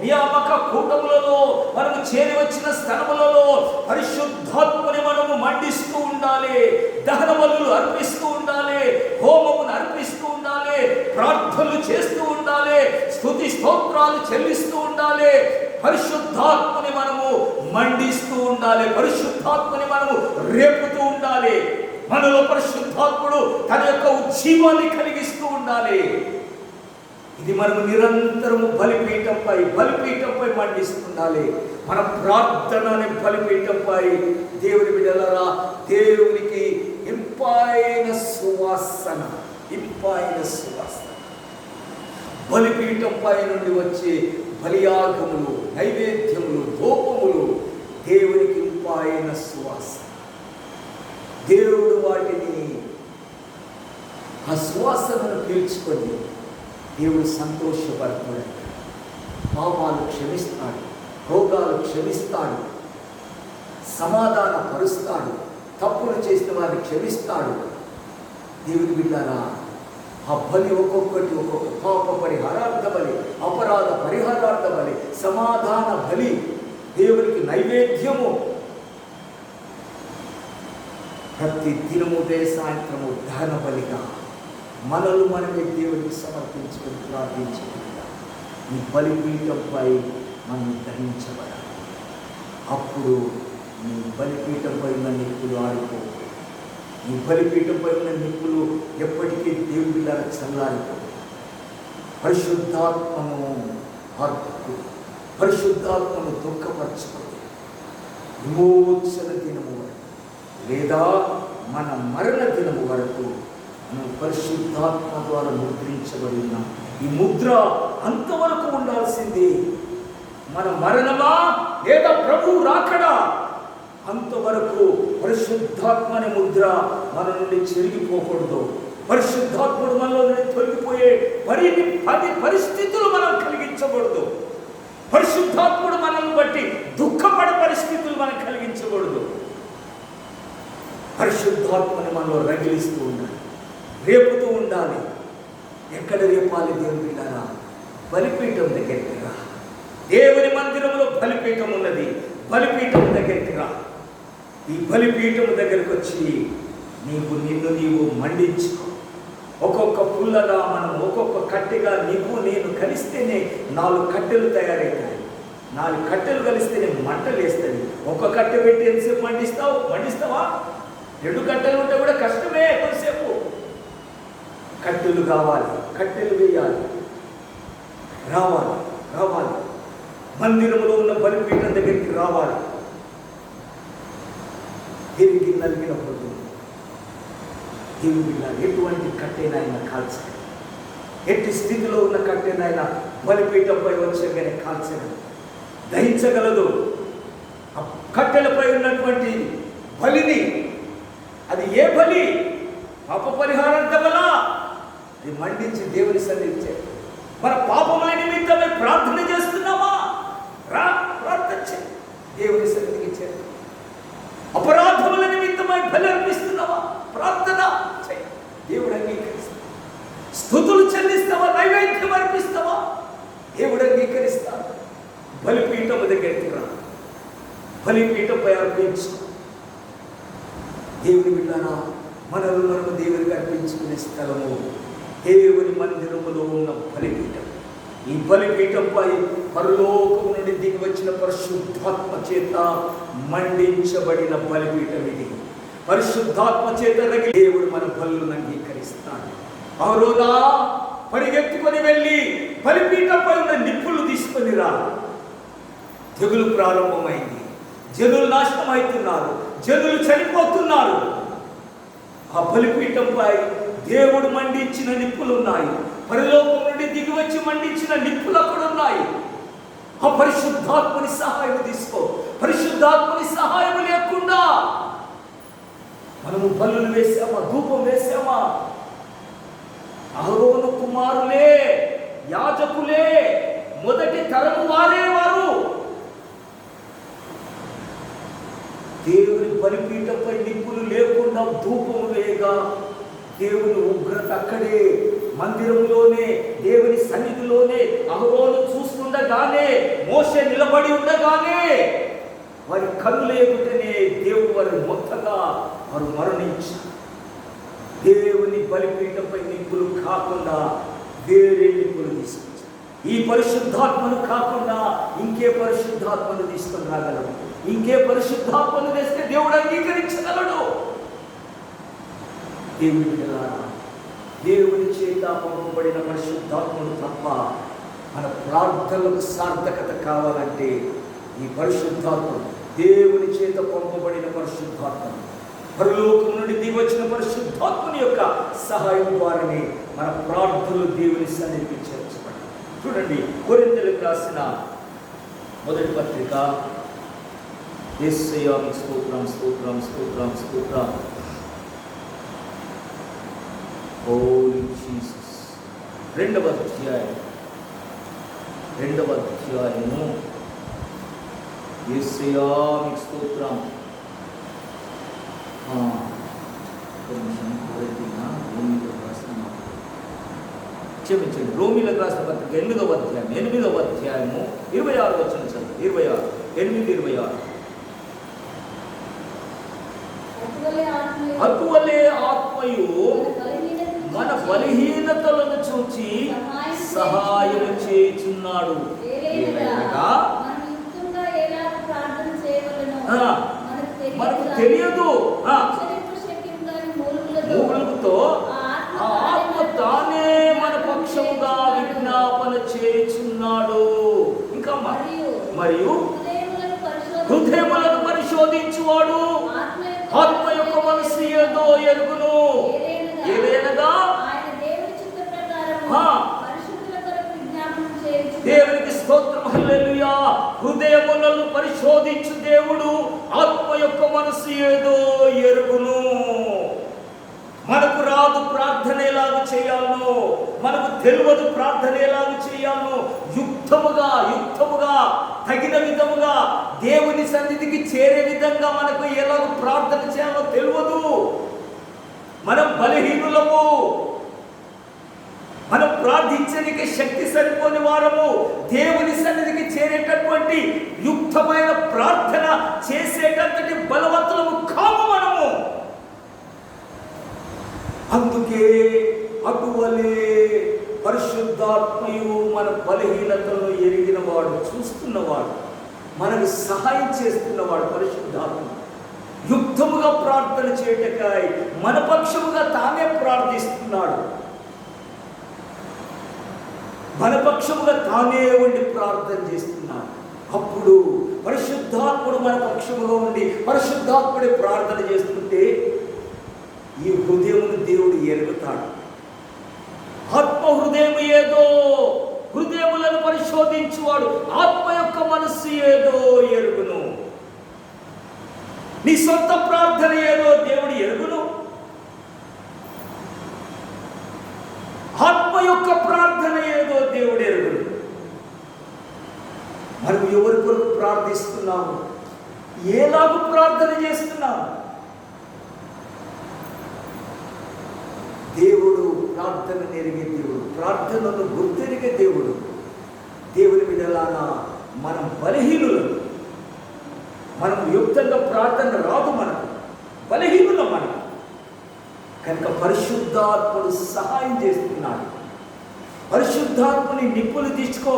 నియామక కూటములలో, మనము చేరి వచ్చిన స్థలములలో పరిశుద్ధాత్మని మనము మండిస్తూ ఉండాలి. దహన బలులు అర్పిస్తూ ఉండాలి, హోమమును అర్పిస్తూ ఉండాలి, ప్రార్థనలు చేస్తూ ఉండాలి, స్తుతి స్తోత్రాలు చెల్లిస్తూ ఉండాలి. పరిశుద్ధాత్మని మనము మండిస్తూ ఉండాలి, పరిశుద్ధాత్మని మనము రేపుతూ ఉండాలి. మనలో పరిశుద్ధాత్ముడు తన యొక్క ఉజ్జీవాన్ని కలిగిస్తూ ఉండాలి. ఇది మనము నిరంతరము బలిపీఠంపై మండిస్తుండాలి. మన ప్రార్థనని బలిపీఠంపై. దేవుని బిడ్డలారా, దేవునికి ఇంపైన సువాసన బలిపీఠంపై నుండి వచ్చే బలియాగములు, నైవేద్యములు, ధూపములు దేవునికి ఇంపైన సువాసన. దేవుడు వాటిని, ఆ సువాసనను పీల్చుకొని దేవుడు సంతోషపడతాడు. పాపాలు క్షమిస్తాడు, రోగాలు క్షమిస్తాడు, సమాధాన పరుస్తాడు, తప్పులు చేసిన వారిని క్షమిస్తాడు. దేవుని బిడ్డారా, ఆ బలి ఒక్కొక్కటి ఒక్కొక్క పాప పరిహారార్థ బలి, అపరాధ పరిహారార్థ బలి, సమాధాన బలి, దేవునికి నైవేద్యము. ప్రతి దినము ఉదయ సాయంత్రము దహన బలిగా మనల్ని మనమే దేవునికి సమర్పించుకొని ప్రార్థించుకుంటా ఈ బలిపీఠంపై మనం దహించబడాలి. అప్పుడు నీ బలిపీఠంపై ఉన్న నిప్పులు ఆడిపోవు. ఈ బలిపీఠంపై ఉన్న నిప్పులు ఎప్పటికీ దేవుడి ద్వారా చల్లారిపోవు. పరిశుద్ధాత్మను ఆర్పుకు, పరిశుద్ధాత్మను దుఃఖపరచుకోండి. విమోచన దినము వరకు లేదా మన మరణ దినము వరకు మనం పరిశుద్ధాత్మ ద్వారా ముద్రించబడి ఉన్నాం. ఈ ముద్ర అంతవరకు ఉండాల్సింది. మన మరణమా లేదా ప్రభు రాకడా, అంతవరకు పరిశుద్ధాత్మని ముద్ర మన నుండి చెరిగిపోకూడదు. పరిశుద్ధాత్ముడు మనలో నుండి తొలగిపోయే పరిస్థితులు మనం కలిగించకూడదు. పరిశుద్ధాత్ముడు మనల్ని బట్టి దుఃఖపడే పరిస్థితులు మనం కలిగించకూడదు. పరిశుద్ధాత్మని మనలో రగిలిస్తూ ఉండాలి, రేపుతూ ఉండాలి. ఎక్కడ రేపాలి దేవుని బిడ్డలారా? బలిపీఠం దగ్గరికి రా. దేవుని మందిరంలో బలిపీఠం ఉన్నది, బలిపీఠం దగ్గరికి రా. ఈ బలిపీఠం దగ్గరకు వచ్చి నిన్ను నీవు మండించుకో. ఒక్కొక్క పుల్లగా మనం ఒక్కొక్క కట్టెగా నేను కలిస్తేనే 4 కట్టెలు తయారవుతాయి. 4 కట్టెలు కలిస్తేనే మంటలు వేస్తుంది. ఒక కట్టె పెట్టి ఎంతసేపు మండిస్తావా? 2 కట్టెలు ఉంటే కూడా కష్టమే. కొంతసేపు కట్టెలు కావాలి, కట్టెలు వేయాలి, రావాలి. మందిరంలో ఉన్న బలిపీఠం దగ్గరికి రావాలి. తిరిగి నలిగినప్పుడు దేవుని ఎటువంటి కట్టెనైనా కాల్చగలడు. ఎట్టి స్థితిలో ఉన్న కట్టెనైనా బలిపీఠంపై వచ్చేగానే కాల్చగలదు, దహించగలదు. ఆ కట్టెలపై ఉన్నటువంటి బలిని, అది ఏ బలి? పాప పరిహారార్థ బలా? అది మండించి దేవుని సన్నిధించే. మన పాపముల నిమిత్తమై ప్రార్థన చేస్తున్నామా? ప్రార్థన చేయి, దేవుని సన్నిధికి చేరు. అపరాధముల నిమిత్తమై బలి అర్పిస్తున్నావా? ప్రార్థన చేయి, దేవుడు అంగీకరిస్తాడు. స్తుతులు చెల్లిస్తావా? నైవేద్యం అర్పిస్తావా? దేవుడు అంగీకరిస్తాడు. బలిపీఠం దగ్గరికి రా, బలిపీఠంపై అర్పించు. దేవుని బిడ్డలారా, మనము దేవునికి అర్పించుకునే స్థలము దేవుని మందిరములో ఉన్న బలిపీఠం. ఈ బలిపీఠంపై పరలోకము నుండి దిగి వచ్చిన పరిశుద్ధాత్మ చేత మండించబడిన బలిపీఠం ఇది. పరిశుద్ధాత్మ చేత రగిలి దేవుడు మన బలులను అంగీకరిస్తాడు. ఆ రోజా పరిగెత్తుకొని వెళ్ళి బలిపీఠంపై ఉన్న నిప్పులు తీసుకొని రా. తెగులు ప్రారంభమైంది, జనులు నాశనం అవుతున్నారు, జనులు చనిపోతున్నారు. ఆ బలిపీఠంపై దేవుడు మండించిన నిప్పులు ఉన్నాయి. పరలోకం నుండి దిగి వచ్చి మండించిన నిప్పులు అక్కడ ఉన్నాయి. ఆ పరిశుద్ధాత్మని సహాయం తీసుకో. పరిశుద్ధాత్మని సహాయం లేకుండా మనము బలులు వేసామా, ధూపం వేసామా? అహరోను కుమారులే, యాజకులే, మొదటి తరము వారు దేవుని బలిపీఠంపై నిప్పులు లేకుండా ధూపము వేయగా దేవుని ఉగ్రత అక్కడే మందిరంలోనే, దేవుని సన్నిధిలోనే అహరోను చూస్తుండగానే, మోషే నిలబడి ఉండగానే వారి కన్నుల ఎదుటనే దేవుడు వారి మొత్తగా వారు మరణించారు. దేవుని బలిపీఠంపై నిప్పులు కాకుండా వేరే నిప్పులు తీసుకొచ్చారు. ఈ పరిశుద్ధాత్మను కాకుండా ఇంకే పరిశుద్ధాత్మను తీసుకొని రాగలడు? ఇంకే పరిశుద్ధాత్మను తెస్తే దేవుడు అంగీకరించగలడు? దేవుని చేత పంపబడిన పరిశుద్ధాత్మను తప్ప మన ప్రార్థనలకు సార్థకత కావాలంటే ఈ పరిశుద్ధాత్మ, దేవుని చేత పంపబడిన పరిశుద్ధాత్మ, పరలోకం నుండి దిగివచ్చిన పరిశుద్ధాత్మని యొక్క సహాయం ద్వారానే మన ప్రార్థనలు దేవుని సన్నిధికి చేర్చబడి. చూడండి, కొరింథీయులకు రాసిన మొదటి పత్రిక. యేసయ్యా మీకు స్తోత్రం, స్తోత్రం, స్తోత్రం, స్తోత్రం. హోలీ జీసస్. రెండవ అధ్యాయము. యేసయ్యా మీకు స్తోత్రం. క్షమించండి, రోమీలకు రాసిన పత్రిక 8వ అధ్యాయము 26 వచనం చదువు. 26, 8, 26. అటువలే ఆత్మయు మన బలహీనతలను చూచి సహాయం చేయుచున్నాడు. మనకు తెలియదు. మూలుగుతో ఆత్మ తానే మన పక్షముగా విజ్ఞాపన చేయుచున్నాడు. ఇంకా మరియు హృదయములను పరిశోధించువాడు ఆత్మ యొక్క మనసు ఏదో ఎరుగును. ఏదైనగా దేవునికి స్తోత్రం, హల్లెలూయా. హృదయములను పరిశోధించు దేవుడు ఆత్మ యొక్క మనసు ఏదో ఎరుగును. మనకు రాదు ప్రార్థన ఎలాగ చేయాలో, మనకు తెలియదు ప్రార్థన ఎలాగ చేయాలో. యుక్తముగా తగిన విధముగా దేవుని సన్నిధికి చేరే విధంగా మనకు ఎలాగ ప్రార్థన చేయాలో తెలియదు. మనం బలహీనులము. మనం ప్రార్థించడానికి శక్తి సరిపోని వారము. దేవుని సన్నిధికి చేరేటటువంటి యుక్తమైన ప్రార్థన చేసేటంతటి బలవంతులము కాము మనము. అందుకే అటువలే పరిశుద్ధాత్మయు మన బలహీనతలను ఎరిగినవాడు, చూస్తున్నవాడు, మనకు సహాయం చేస్తున్నవాడు పరిశుద్ధాత్మ. యుక్తముగా ప్రార్థన చేయటకాయ మన పక్షముగా తానే ప్రార్థిస్తున్నాడు. మన పక్షముగా తానే ఉండి ప్రార్థన చేస్తున్నాడు. అప్పుడు పరిశుద్ధాత్ముడు మన పక్షముగా ఉండి పరిశుద్ధాత్ముడే ప్రార్థన చేస్తుంటే ఈ హృదయమును దేవుడు ఎరుగుతాడు. ఆత్మ హృదయం ఏదో, హృదయములను పరిశోధించువాడు ఆత్మ యొక్క మనస్సు ఏదో ఎరుగును. నీ సొంత ప్రార్థన ఏదో దేవుడు ఎరుగును. ఆత్మ యొక్క ప్రార్థన ఏదో దేవుడు ఎరుగును. మనం ఎవరి కొరకు ప్రార్థిస్తున్నాము, ఏలాగూ ప్రార్థన చేస్తున్నాము? దేవుడు ప్రార్థన ఎరిగే దేవుడు, ప్రార్థనను గుర్తెరిగే దేవుడు. దేవుని బిడ్డలారా, మనం బలహీనులు. మనం యుక్తంగా ప్రార్థన రాదు, మనకు బలహీనులం మనం. కనుక పరిశుద్ధాత్ముడు సహాయం చేస్తున్నాడు. పరిశుద్ధాత్మని నిప్పులు తీసుకో,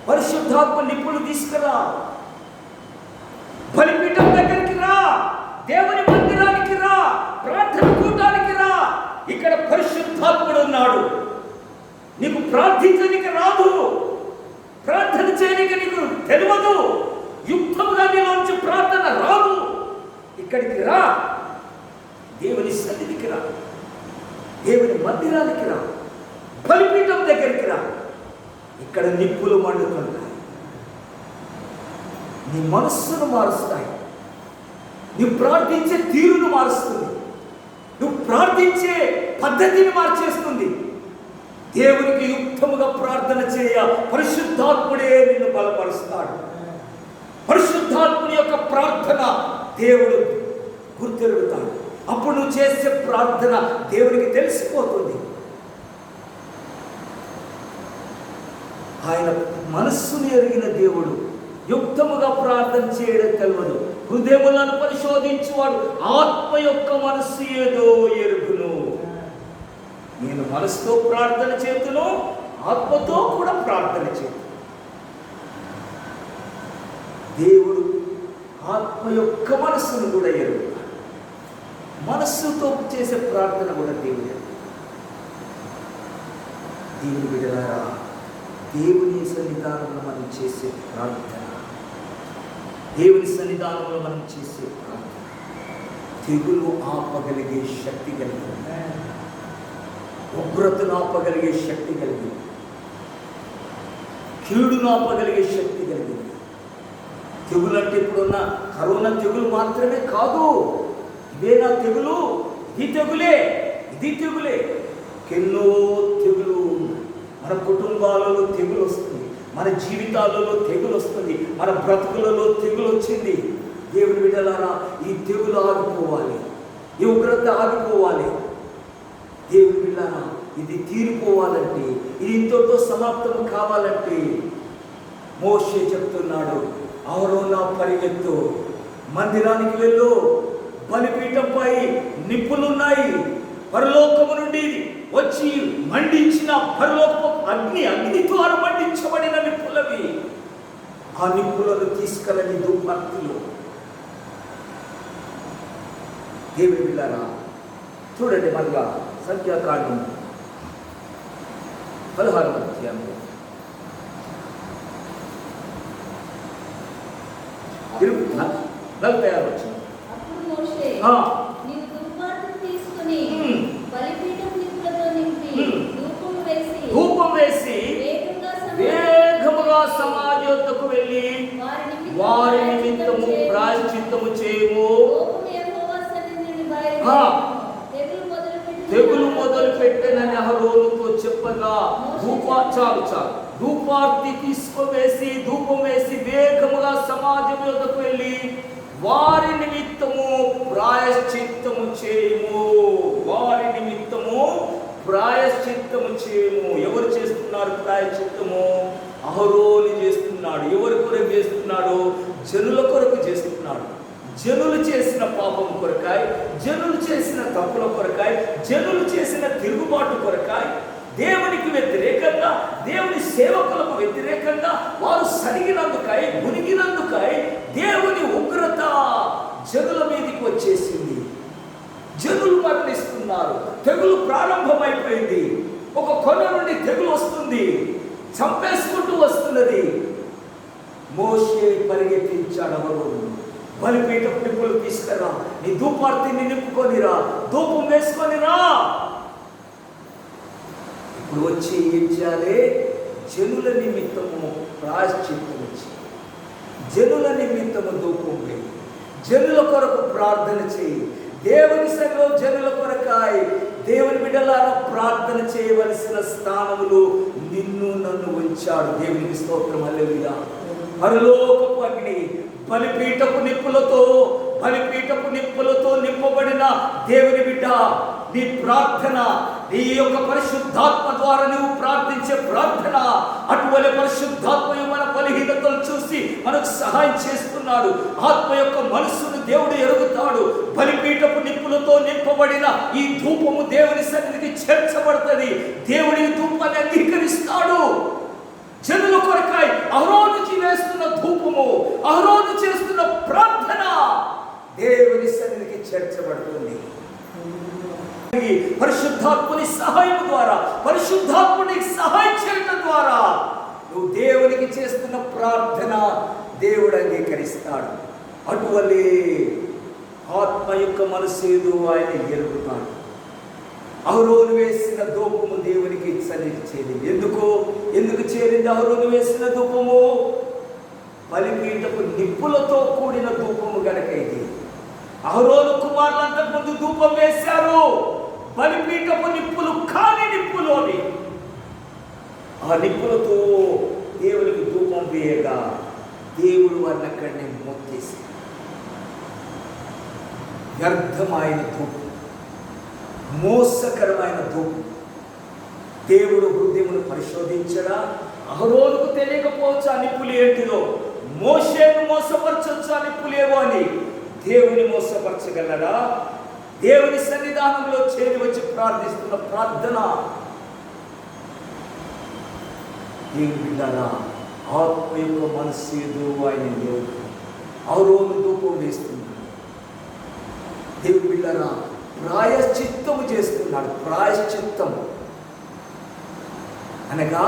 పరిశుద్ధాత్మ నిప్పులు తీసుకురా. బలిపీఠం దగ్గరికి రా, దేవుని మందిరానికి రా, ప్రార్థన కూటానికి రా. ఇక్కడ పరిశుద్ధాత్ముడు ఉన్నాడు. నీకు ప్రార్థించడానికి రాదు, ప్రార్థన చేయడానికి నీకు తెలియదు, యుక్తముగా నీలోంచి ప్రార్థన రాదు. ఇక్కడికి రా, దేవుని సన్నిధికి రా, దేవుని మందిరానికి రా, బలిపీఠం దగ్గరికి రా. ఇక్కడ నిప్పులు మండుతుంటాయి, నీ మనస్సును మారుస్తాయి, నువ్వు ప్రార్థించే తీరును మారుస్తుంది, నువ్వు ప్రార్థించే పద్ధతిని మార్చేస్తుంది. దేవునికి యుక్తముగా ప్రార్థన చేయ పరిశుద్ధాత్ముడే నిన్ను బలపరుస్తాడు. పరిశుద్ధాత్ముని యొక్క ప్రార్థన దేవుడు గుర్తెరుగుతాడు. అప్పుడు నువ్వు చేసే ప్రార్థన దేవునికి తెలిసిపోతుంది. ఆయన మనస్సును ఎరిగిన దేవుడు. యుక్తముగా ప్రార్థన చేయడం తెలియదు. హృదయములను పరిశోధించువాడు ఆత్మ యొక్క మనస్సు ఏదో ఎరుగును. నేను మనసుతో ప్రార్థన చేతును, ఆత్మతో కూడా ప్రార్థన చేతును. దేవుడు ఆత్మ యొక్క మనస్సును కూడా ఎరుగుతాడు. మనస్సుతో చేసే ప్రార్థన కూడా దేవుడు. దేవుని బిడ్డలారా, దేవుని సన్నిధానంలో మనం చేసే ప్రార్థన, దేవుని సన్నిధానంలో మనం చేసే ప్రార్థన తెగులు ఆపగలిగే శక్తి కలిగింది, ఉగ్రతను ఆపగలిగే శక్తి కలిగింది, కీడును ఆపగలిగే శక్తి కలిగింది. తెగులు అంటే ఇప్పుడున్న కరోనా తెగులు మాత్రమే కాదు. ఇదేనా తెగులు? ఇది తెగులే, ఇది తెగులే. ఎన్నో తెగులు మన కుటుంబాలలో తెగులు వస్తుంది, మన జీవితాలలో తెగులు వస్తుంది, మన బ్రతుకులలో తెగులు వచ్చింది. దేవుని బిడ్డలారా, ఈ తెగులు ఆగిపోవాలి, ఈ ఉగ్రత ఆగిపోవాలి. దేవుని బిడ్డలారా, ఇది తీరిపోవాలంటే, ఇది ఇంతటితో సమాప్తం కావాలంటే మోషే చెప్తున్నాడు, అహరోనా పరిగెత్తు, మందిరానికి వెళ్ళు, బలిపీఠంపై నిప్పులున్నాయి, పరలోకము నుండి వచ్చి మండించిన పరలోకపు అగ్ని ద్వారా మండించబడిన నిప్పులవి. ఆ నిప్పులను తీసుకెళ్ళని దుర్భక్తులు. దేవుని బిడ్డలారా, చూడండి మళ్ళా సంఖ్యాకాండం 16వ అధ్యాయంలో 46వ వచనం. అప్పుడు మోషే, నీవు దుర్వార్తను తీసుకుని బలిపీఠం నిప్పులతో నింపి ధూపం వేసి వేగముగా సమాజ యొద్దకు వెళ్ళి వారి నిమిత్తము ప్రాయశ్చిత్తము చేయము. తెగులు మొదలు పెట్టనని అహరోనుతో చెప్పగా ధూపార్తి తీసుకువేసి ధూపం వేసి వేగముగా సమాజం యొద్దకు వెళ్ళి వారి నిమిత్తము ప్రాయశ్చిత్తము చేయము. వారి నిమిత్తము ప్రాయశ్చిత్తము చేయము. ఎవరు చేస్తున్నారు ప్రాయశ్చిత్తము? అహరోను చేస్తున్నాడు. ఎవరి కొరకు చేస్తున్నాడు? జనుల కొరకు చేస్తున్నాడు. జనులు చేసిన పాపం కొరకాయ్, జనులు చేసిన తప్పుల కొరకాయ్, జనులు చేసిన తిరుగుబాటు కొరకాయ్, దేవునికి వ్యతిరేకంగా, దేవుని సేవకులకు వ్యతిరేకంగా వారు సరిగినందుకై, మునిగినందుకై దేవుని ఉగ్రత జనుల మీదకి వచ్చేసింది. జనులు మరణిస్తున్నారు. తెగులు ప్రారంభమైపోయింది. ఒక కొన నుండి తెగులు వస్తుంది, చంపేసుకుంటూ వస్తున్నది. మోషే పరిగెత్తించాడు అహరోను, బలిపీఠపు నిప్పులు తీసుకురా, నీ ధూపార్తిని నింపుకొనిరా, ధూపం వేసుకొనిరా. ఇప్పుడు వచ్చి ఏం చేయాలి? జనుల నిమిత్తము ప్రాయశ్చిత్తం వచ్చి, జనుల నిమిత్తము ధూపం వేయి, జనుల కొరకు ప్రార్థన చేయి. దేవుని సన్నిధిలో జనుల కొరకాయ దేవుని బిడ్డలారా ప్రార్థన చేయవలసిన స్థానములు నిన్ను నన్ను ఉంచాడు. దేవునికి స్తోత్రం, హల్లెలూయా. పరలోకపు అగ్ని బలిపీఠపు నిప్పులతో నింపబడిన దేవుని బిడ్డ, నీ ప్రార్థన, నీ యొక్క పరిశుద్ధాత్మ ద్వారా నువ్వు ప్రార్థించే ప్రార్థన, అటువంటి పరిశుద్ధాత్మ మన బలహీనతలు చూసి మనకు సహాయం చేస్తున్నాడు. ఆత్మ యొక్క మనస్సును దేవుడు ఎరుగుతాడు. బలిపీఠపు నిప్పులతో నింపబడిన ఈ ధూపము దేవుని సన్నిధికి చేర్చబడుతుంది. దేవుడి ధూపాన్ని అంగీకరిస్తాడు. జనుల కొరకాయ అహరోను వేస్తున్న ధూపము, అహరోను చేస్తున్న ప్రార్థన దేవుని సన్నిధికి చేర్చబడుతుంది. పరిశుద్ధాత్ముని సహాయం ద్వారా, పరిశుద్ధాత్మునికి సహాయం చేయడం ద్వారా నువ్వు దేవునికి చేస్తున్న ప్రార్థన దేవుడు అంగీకరిస్తాడు. అటువలే ఆత్మ యొక్క మనసేదు ఆయన ఎరుగుతాడు. అహరోను వేసిన ధూపము దేవునికి సన్నిధి చేరింది. ఎందుకు చేరింది అహరోను వేసిన ధూపము? బలిపీఠపు నిప్పులతో కూడిన ధూపము గనక ఇది. అహరోను కుమారులు అంతకుముందు ధూపం వేశారు, బలిపీఠపు నిప్పులు కాని నిప్పులు అవి. ఆ నిప్పులతో దేవునికి ధూపం వేయగా దేవుడు వారిని అక్కడనే మొత్తేసి, వ్యర్థమైన ధూపం, మోసకరమైన ధూపం. దేవుడు హృదయమును పరిశోధించడా? అహరోనుకు తెలియకపోవచ్చు ఆ నిప్పులు ఏంటిదో. మోషేను మోసపరచొచ్చు ఆ నిప్పులేవో అని. దేవుని మోసపరచగలరా? దేవుని సన్నిధానంలో చేరి వచ్చి ప్రార్థిస్తున్న ప్రార్థన. దేవుని బిడ్డలారా, ఆత్మ యొక్క మనస్సు ఏదో ఆయన దేవుడు. అహరోను ధూపం వేస్తున్నాడు. దేవుని బిడ్డలారా, ప్రాయశ్చిత్తము చేస్తున్నాడు. ప్రాయశ్చిత్తం అనగా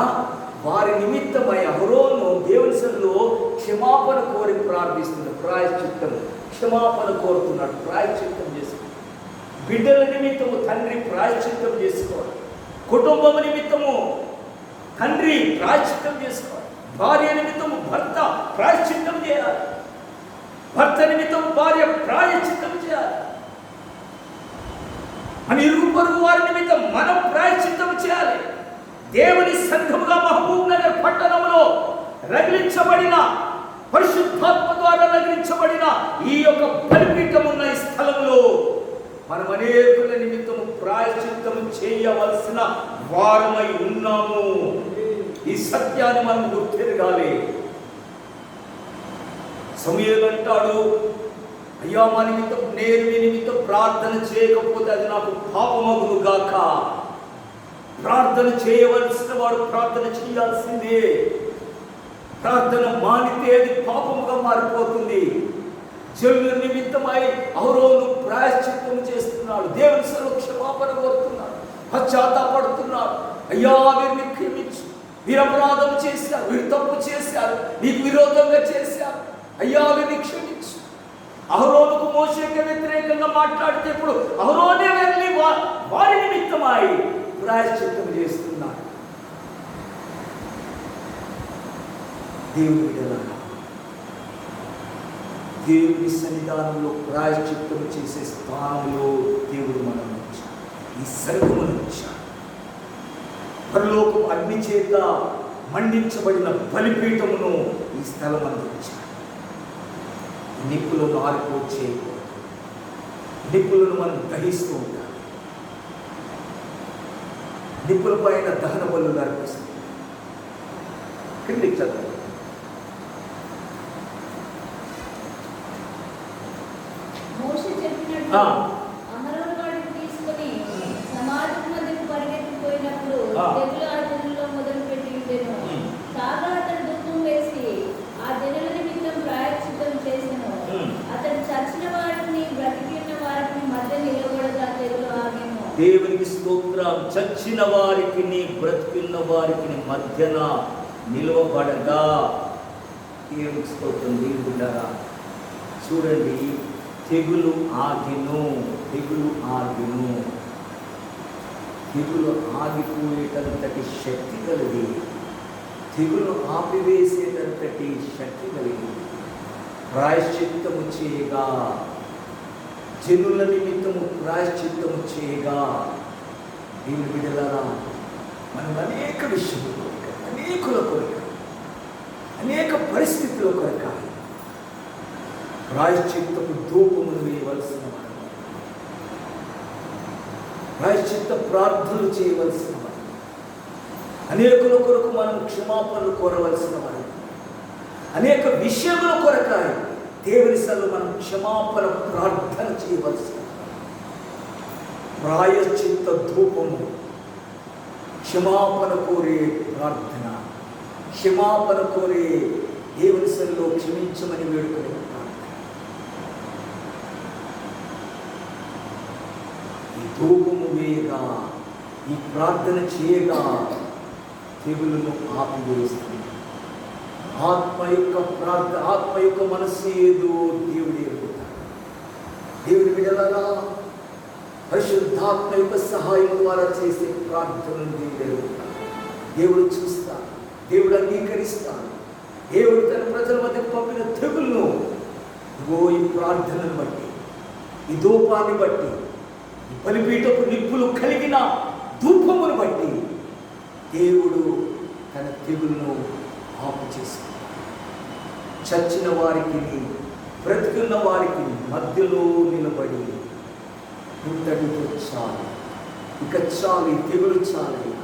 వారి నిమిత్తమై అహరోను దేవుని సన్నిధిలో క్షమాపణ కోరి ప్రార్థిస్తున్నాడు. ప్రాయశ్చిత్తం, క్షమాపణ కోరుతున్నాడు, ప్రాయశ్చిత్తం చేసుకున్నాడు. బిడ్డల నిమిత్తము తండ్రి ప్రాయశ్చిత్తం చేసుకోవాలి. కుటుంబం నిమిత్తము తండ్రి ప్రాయశ్చిత్తం చేసుకోవాలి. భార్య నిమిత్తము భర్త ప్రాయశ్చిత్తం చేయాలి. భర్త నిమిత్తము భార్య ప్రాయశ్చిత్తం చేయాలి. మన ఇరుగు పొరుగు వారి నిమిత్తం మనం ప్రాయశ్చిత్తం చేయాలి. దేవుని సంఘముగా మహబూబ్ నగర్ పట్టణంలో రగిలించబడిన, పరిశుద్ధాత్మ ద్వారా రగిలించబడిన ఈ యొక్క బలిపీఠం ఉన్న ఈ స్థలంలో మనం అనేకుల నిమిత్తము ప్రాయశ్చిత్తము చేయవలసిన వారమై ఉన్నాము. ఈ సత్యాన్ని మనం గుర్తిరగాలి. సమూయేలు అంటాడు, అయ్యా మా నిమిత్తం, నేను మీ నిమిత్తం ప్రార్థన చేయకపోతే అది నాకు పాపమగును గాక. ప్రార్థన చేయవలసిన వాడు ప్రార్థన చేయాల్సిందే. ప్రార్థన మానితే అది పాపముగా మారిపోతుంది. జనుల నిమిత్తమై అహరోను ప్రాయశ్చిత్తం చేస్తున్నాడు. దేవుని సన్నిధిలో క్షమాపణ కోరుతున్నాడు, పశ్చాత్తాపడుతున్నాడు. అయ్యా వీరిని క్షమించు, వీరు అపరాధం చేశారు, వీరు తప్పు చేశారు, నీకు విరోధంగా చేశారు, అయ్యా వీరిని క్షమించు. అహరోనుకు మోషేకి వ్యతిరేకంగా మాట్లాడితే ఇప్పుడు అహరోనే వెళ్ళి వారి నిమిత్తమై ప్రాయశ్చిత్తం చేస్తున్నాడు. దేవుని బిడ్డలారా, దేవుని సన్నిధానంలో ప్రాయశ్చిత్తం చేసే స్థానంలో దేవుడు మనం ఉంచాడు. ఈ సంఘమును ఉంచాడు. పరలోకం అగ్ని చేత మండించబడిన బలిపీఠమును ఈ స్థలం అందించాడు. నిప్పులను ఆరిపోచే, నిప్పులను మనం దహిస్తూ ఉంటాం. నిప్పుల పైన దహన బలులు అర్పిస్తుంది. కిందికి చదవండి. మోషే చెప్పినట్టు అహరోను వాడిని తీసుకొని సమాజం మధ్యకు పరిగెత్తిపోయినప్పుడు తెగులు ఆ జనుల్లో మొదలుపెట్టి ఉండెను. కాగా అతడు ధూపం వేసి ఆ జనుల నిమిత్తం ప్రాయశ్చిత్తం చేసెను. అతడు చచ్చిన వారిని బ్రతికి ఉన్న వారిని మధ్య నిలబడగా తెగులు ఆగెను. దేవునికి స్తోత్రం. చచ్చిన వారికి, బ్రతికిన్న వారికి మధ్యన నిలవబడగా దేవునికి స్తోత్రం. దేవుడారా, చూడండి, తెగులు ఆగిను, తెగులు ఆగిను. తెగులు ఆగిపోయేటంతటి శక్తి కలిగి, తెగులు ఆపివేసేటంతటి శక్తి కలిగి ప్రాయశ్చిత్తము చేయగా, జనుల నిమిత్తము ప్రాయశ్చిత్తము చేయగా. దేవుని బిడ్డలారా, మనం అనేక విషయాల కొరక, అనేకుల కొరక, అనేక పరిస్థితుల కొరక ప్రాయశ్చిత్తపు ధూపమును వేయవలసిన వారు, ప్రాయశ్చిత్త ప్రార్థనలు చేయవలసిన వారు, అనేకుల కొరకు మనం క్షమాపణలు కోరవలసిన వారు, అనేక విషయముల కొరక దేవుని సన్నిధిలో మనం క్షమాపణ ప్రార్థన చేయవలసిన ప్రాయశ్చిత్త ధూపము, క్షమాపణ కోరే ప్రార్థన, క్షమాపణ కోరే దేవుని సన్నిధిలో క్షమించమని వేడుకునే ప్రార్థన. ఈ ధూపము వేయగా, ఈ ప్రార్థన చేయగా తెగులను ఆపివేస్తుంది. ఆత్మ యొక్క ప్రార్థన, ఆత్మ యొక్క మనస్సు ఏదో దేవుడు ఎరుగుతాడు. దేవుడి బిడ్డలారా, పరిశుద్ధాత్మ యొక్క సహాయం ద్వారా చేసే ప్రార్థనను దేవుడు ఎరుగుతాడు. దేవుడు చూస్తాడు, దేవుడు అంగీకరిస్తాడు. దేవుడు తన ప్రజల మధ్య పంపిన తెగులను ఈ ప్రార్థనను బట్టి, ఈ ధూపాన్ని బట్టి, ఈ బలిపీఠపు నిప్పులు కలిగిన ధూపమును బట్టి దేవుడు తన తెగులను ఆపు చేసుకుంటాడు. చచ్చిన వారికి, బ్రతికున్న వారికి మధ్యలో నిలబడి ఇంతటితో చాలు, ఇక చాలు, ఈ తెగులు చాలయ్యా,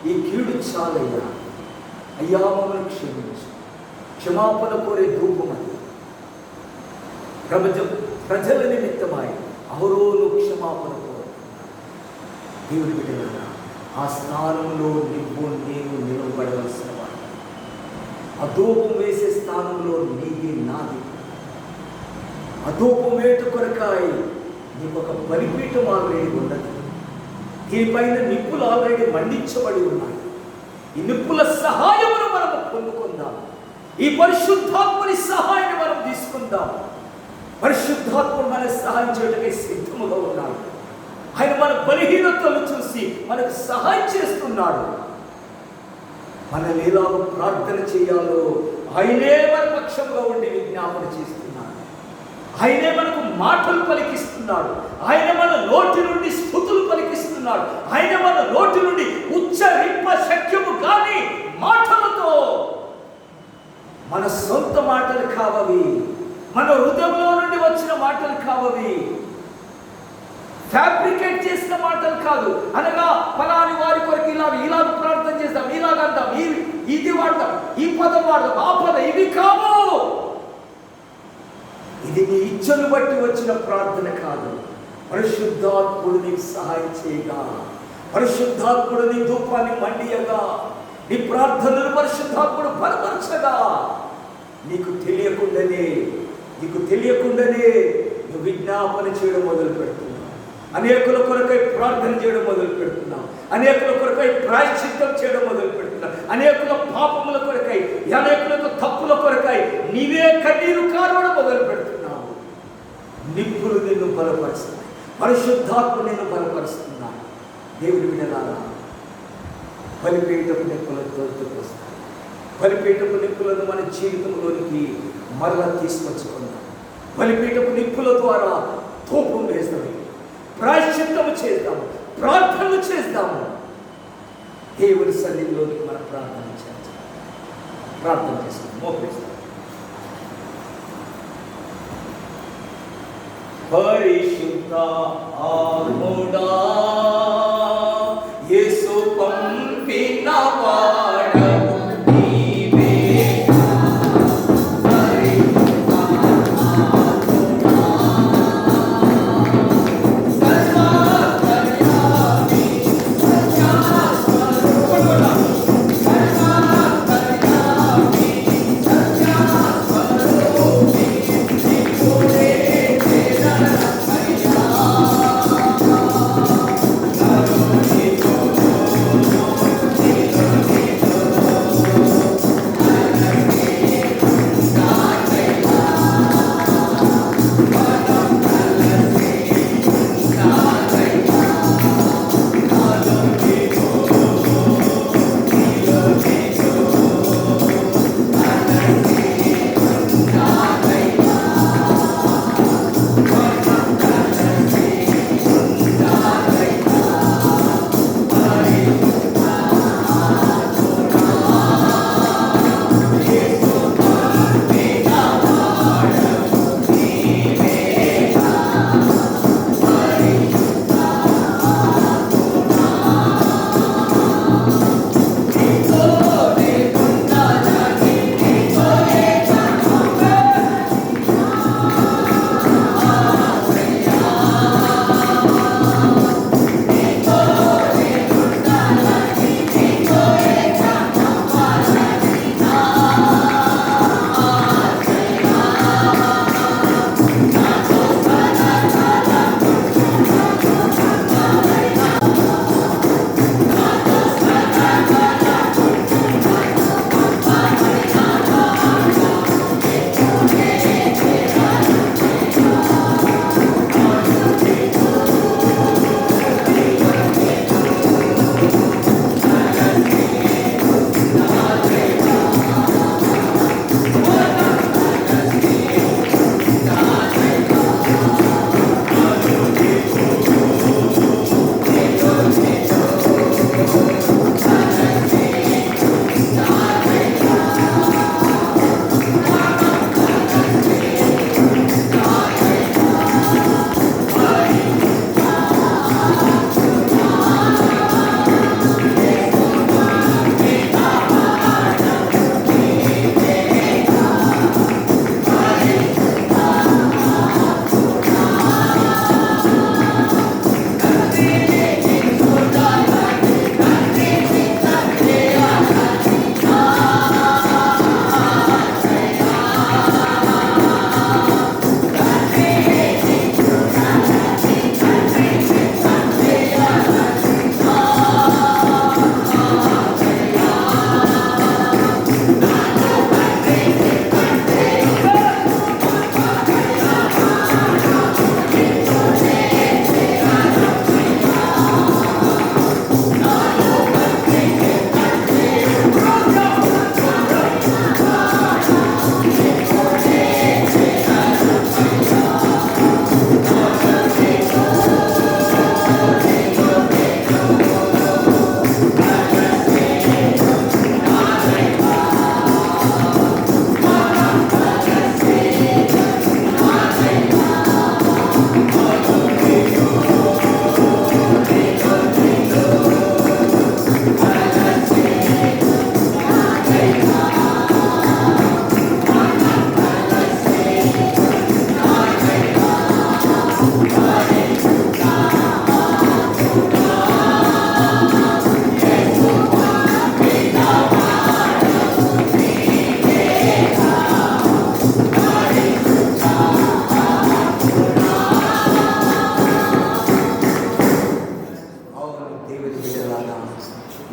ఈ కీడు చాలయ్యా, అయ్యా మమ్మల్ని క్షమించు. క్షమాపణ కోరే ధూపం అది. ప్రజల నిమిత్తమై అహరోను క్షమాపణ కోరు. దేవుడి బిడ్డలారా, ఆ స్థానంలో నువ్వు నేను నిలబడవలసిన వాడు. ఆ ధూపం వేసే స్థానంలో నీది నాది. ఆ ధూపం వేట కొరకాయి నీకు ఒక బలిపీఠం ఆల్రెడీ ఉన్నది. దీనిపైన నిప్పులు ఆల్రెడీ మండించబడి ఉన్నాయి. ఈ నిప్పుల సహాయమును మనం పొందుకుందాం. ఈ పరిశుద్ధాత్మని సహాయాన్ని మనం తీసుకుందాం. పరిశుద్ధాత్ముడు మనకు సహాయం చేయడానికి సిద్ధముగా ఉన్నాడు. ఆయన మన బలహీనతలు చూసి మనకు సహాయం చేస్తున్నాడు. మనల్ని ఎలాగో ప్రార్థన చేయాలో ఆయనే మన పక్షంగా ఉండి విజ్ఞాపన చేస్తున్నాడు. ఆయనే మనకు మాటలు పలికిస్తున్నాడు. ఆయన మన నోటి నుండి స్తుతులు పలికిస్తున్నాడు. ఆయన మన నోటి నుండి ఉచ్చరింప శక్యము కాని మాటలతో, మన సొంత మాటలు కావవి, మన హృదయంలో నుండి వచ్చిన మాటలు కావవి, ఫ్యాబ్రికేట్ చేసిన మాటలు కాదు. అనగా ఫలాని వారి కొరకు ఇలాగ ప్రార్థన చేద్దాం, ఇలాగ అందాం, ఇది వాడదాం, ఈ పదం వాడదాం, ఆ పదం, ఇవి కావు. ఇది నీ ఇచ్చను బట్టి వచ్చిన ప్రార్థన కాదు. పరిశుద్ధాత్ముడు నీకు సహాయం చేయగా, పరిశుద్ధాత్ముడు నీ ధూపాన్ని మండియగా, నీ ప్రార్థనలు పరిశుద్ధాత్ముడు బలపరచగా, నీకు తెలియకుండానే నువ్వు విజ్ఞాపన చేయడం మొదలు పెడుతున్నావు. అనేకుల కొరకై ప్రార్థన చేయడం మొదలు పెడుతున్నావు. అనేకుల కొరకై ప్రాయశ్చిత్తం చేయడం మొదలు పెడుతున్నావు. అనేకుల పాపముల కొరకై, అనేకులకు తప్పుల కొరకై నీవే కన్నీరు కారడం మొదలు పెడుతున్నావు. నిప్పులు నిన్ను బలపరుస్తున్నాయి. పరిశుద్ధాత్మ నిన్ను బలపరుస్తున్నాయి. దేవుడి బిడ్డలారా, బలిపీఠపు నిప్పులతో వస్తాయి. బలిపీఠపు నిప్పులను మన జీవితంలోనికి మరలా తీసుకొచ్చుకుందాం. బలిపీఠపు నిప్పుల ద్వారా ధూపం వేస్తాము, ప్రాయశ్చిత్తము చేద్దాము, ప్రార్థనలు చేద్దాము. దేవుని సన్నిధిలోనికి మనం ప్రార్థన చేస్తాం. మోకరిస్తాం. పరిశుద్ధ ఆత్ముడా యేసు పంపిన వాడవు నీవే.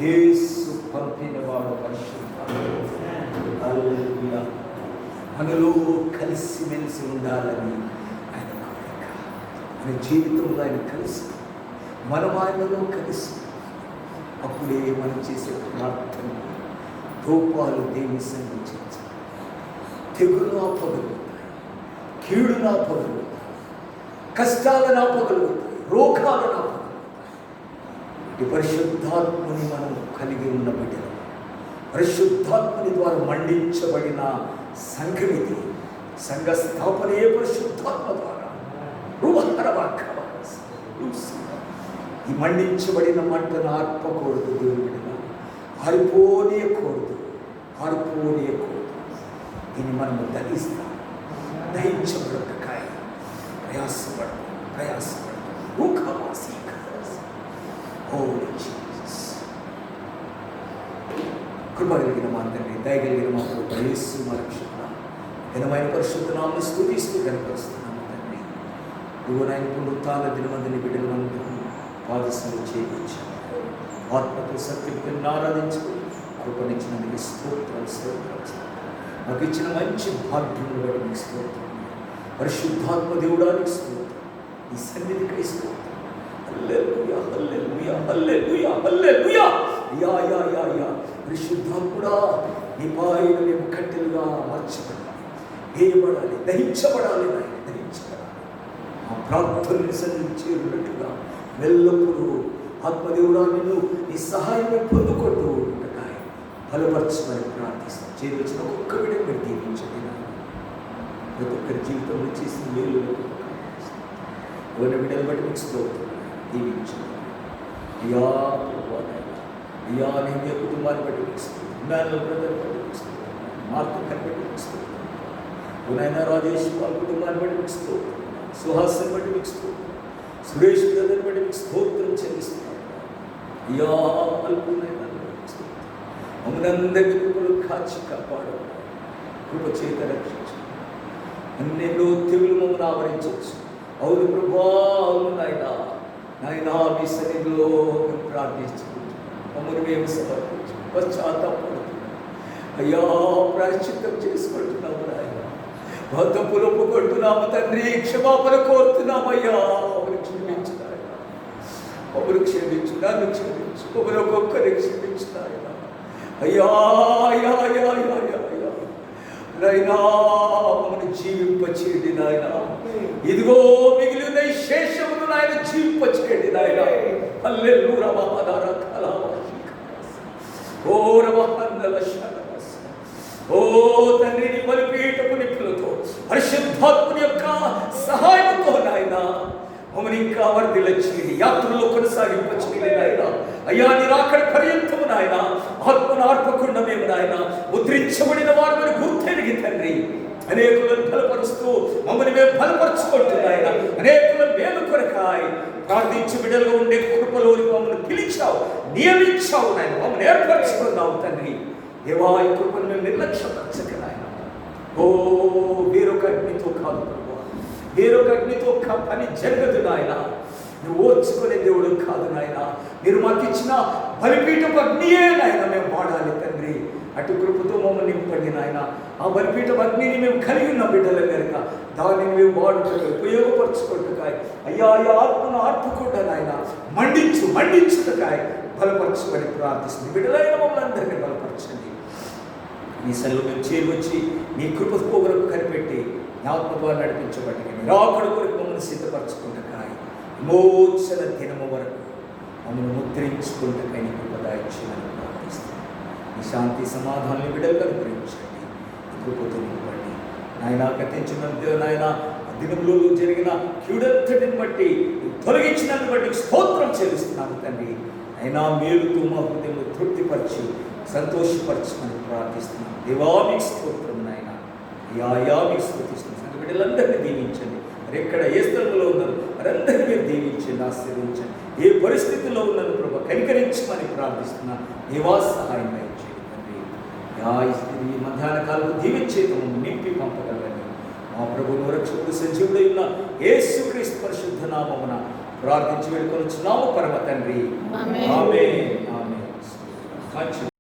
యేసు పంపినవాడు పరిశుద్ధాత్మ. హల్లెలూయా. మనలో కలిసిమెలిసి ఉండాలని ఆయన కోరిక. మన జీవితంలో ఆయన కలిసి, మనం ఆయనలో కలిసి, అప్పుడే మనం చేసే ప్రార్థన రూపాలు దేవుని సన్నిధించాలి. తెగులు ఆపగలుగుతాయి, కీడును ఆపగలుగుతాయి, కష్టాలను ఆపగలుగుతాయి, రోగాలను ఆపగలుగుతాయి. ఈ పరిశుద్ధాత్మని మనం కలిగి ఉన్న బిడ్డలు, పరిశుద్ధాత్మని ద్వారా మండించబడిన సంఘమిది. సంఘ స్థాపనే పరిశుద్ధాత్మ ద్వారా. ఈ మండించబడిన మంటను ఆర్పకూడదు. దేవుని బిడ్డలు ఆరిపోనీయకూడదు. దీన్ని మనము దహిస్తాం. దహించబడకాయ ప్రయాసపడదు. కృప కలిగిన మా తండ్రి, దయగలిగిన మా ప్రభు యేసు మా రక్షకుడా, ఘనమైన పరిశుద్ధ నామమును స్తుతిస్తూ కనపరుస్తున్నాము తండ్రి. నువ్వు నాయన పునరుత్థాన దినమందుని బిడ్డలందరూ పాదసేవ చేయించావు. ఆత్మతో సత్యంతో ఆరాధించుకుని కృపనిచ్చినందుకు స్తోత్రం. మాకు ఇచ్చిన మంచి భాగ్యమును బట్టి మీకు స్తోత్రం. పరిశుద్ధాత్మ దేవుడానికి స్తోత్రం. ఈ సన్నిధికి స్తోత్రం. హల్లెలూయా, హల్లెలూయా, హల్లెలూయా, హల్లెలూయా. యా పరిశుద్ధాత్ముడా, నీ పైన మేము కట్టెలుగా మార్చబడాలి, వేయబడాలి, దహించబడాలి. ఆ ప్రార్థనని సన్నిధి చేరున్నట్టుగా ఎల్లప్పుడూ ఆత్మదేవుడా నిన్ను నీ సహాయమే పొందుకుంటూ ఉండకాయ బలపరచమని ప్రార్థిస్తాం. చేరువచ్చిన ఒక్క విడ మీరు దీవించండి. ప్రతి ఒక్కరి జీవితంలో చేసిన మేలు ఎవరి బిడ్డలు బట్టి మీకు స్తోత్రం. దీవించండి అయ్యా. అయ్యా నేను ఏ కుటుంబాన్ని బట్టి మీకు స్తోత్రం. బ్రదర్ బట్టి మీకు స్తోత్రం. మార్తక్కని బట్టి మీకు స్తోత్రం. నాయన రాజేష్ వాళ్ళ కుటుంబాన్ని బట్టి మీకు స్తోత్రం. సుహాస్ని బట్టి మీకు స్తోత్రం. సురేష్ బ్రదర్ బట్టి మీకు స్తోత్రం చెల్లిస్తున్నాను. అయ్యా అల్పునైనా మమ్మల్ని అందరికీ కృపలు కాచి కాపాడు. కృప చేత రక్షించు. అన్నెన్నో తెగులు మమ్మల్ని ఆవరించవచ్చు. అవును ప్రభా, అవును నాయనా మీ సన్నిధిలో మేము ప్రార్థించుకుంటున్నాం. మమ్మల్ని మేము సమర్పించు. పశ్చాత్తాపడుతున్నాం అయ్యా, ప్రాయశ్చిత్తం చేసుకుంటున్నాము నాయన. తప్పులు ఒప్పుకుంటున్నాము తండ్రి, క్షమాపణ కోరుతున్నామయ్యా. మమ్మల్ని క్షమించు నాయన, మమ్మల్ని క్షమించు, నన్ను క్షమించు, మమ్మల్ని ఒక్కొక్కరిని క్షమించు నాయన. అయ్యా నైనా మమ్మల్ని జీవింపచేయండి నాయన. ఇదిగో మిగిలిన శేషమును నాయన జీవింపచేయండి నాయన. హల్లెలూయా. ఓ తండ్రి, నీ బలిపీఠపు నిప్పులతో పరిశుద్ధాత్మ యొక్క సహాయంతో నాయన మమ్మల్ని ఇంకా వర్ధిల్లచేయండి. యాత్రలో కొనసాగింపచేయండి నాయన. అయ్యా నీ రాకడ పర్యంతము నాయన ఆత్మను ఆర్పకుండా మేము నాయన ముద్రించబడిన వారు మరి గుర్తెరిగి తండ్రి అనేకులను బలపరుస్తూ మమ్మల్ని మేము బలపరుచుకుంటున్నాయన. అనేకుల మేలు కొరకాయ ప్రార్థించి బిడ్డలుగా ఉండే కృపలోని మమ్మల్ని పిలిచావు, నియమించావు నాయన. మమ్మల్ని ఏర్పరచుకున్నావు తండ్రి. దేవా ఈ కృపను మేము నిర్లక్ష్యపరచక నాయన. ఓ వేరొక అగ్నితో కాదు ప్రభు, వేరొక అగ్నితో పని జరగదు నాయన. నువ్వు ఓర్చుకునే దేవుడు కాదు నాయన. మీరు మాకు ఇచ్చిన బలిపీఠపు అగ్నియే నాయన మేము వాడాలి తండ్రి. అటు కృపతో మమ్మల్ని నింపండి నాయన. ఆ బలిపీఠపు అగ్నిని మేము కలిగి ఉన్న బిడ్డలం కనుక దానిని మేము వాడుకుంటూ ఉపయోగపరచుకుంటుకాయ. అయ్యా ఈ ఆత్మను ఆర్పుకుండా నాయన మండించుటకాయ బలపరచుకొని ప్రార్థిస్తుంది. బిడ్డలైన మమ్మల్ని అందరినీ బలపరచండి. నీ సెలవు మేము చేరువచ్చి నీ కృప కొరకు కనిపెట్టి నా ఆత్మ ద్వారా నడిపించబట్టి రాకడ కొరకు మమ్మల్ని సిద్ధపరచుకుంటుకాయ. విమోచన దినము వరకు మమ్మల్ని ముద్రించుకుంటుకాయ నీ కృప దాయిచ్చామని ప్రార్థిస్తాను. నీ శాంతి సమాధానాన్ని బిడ్డలు అనుగ్రహించండి. నీ కృపతో నింపండి నాయన. గతించిన నాయన దినములో జరిగిన కీడంతటిని బట్టి తొలగించినని బట్టి స్తోత్రం చెల్లిస్తున్నాను తండ్రి. అయినా మేలుతో మా హృదయంలో తృప్తిపరిచి సంతోషపరచమని ప్రార్థిస్తున్నాను. దేవా మీకు స్తోత్రం నాయన. యా మీకు స్తోత్రిస్తున్నాను. సంఘ బిడ్డలందరినీ దీవించండి. మరి ఎక్కడ ఏ స్థలంలో ఉన్నారు వారందరినీ మీరు దీవించండి, ఆశీర్వదించండి. ఏ పరిస్థితుల్లో ఉన్నాను ప్రభు కనికరించమని ప్రార్థిస్తున్నాను. దేవా సహాయం దయచేయండి తండ్రి. ఈ మధ్యాహ్న కాలం దీవించేతము నింపి పంపగలరని మా ప్రభువు రక్షకుడు సజీవుడై ఉన్న యేసుక్రీస్తు పరిశుద్ధ నామమున ప్రార్థించి వేడుకొనుచున్నాము పరమ తండ్రి. ఆమేన్. మంచిది.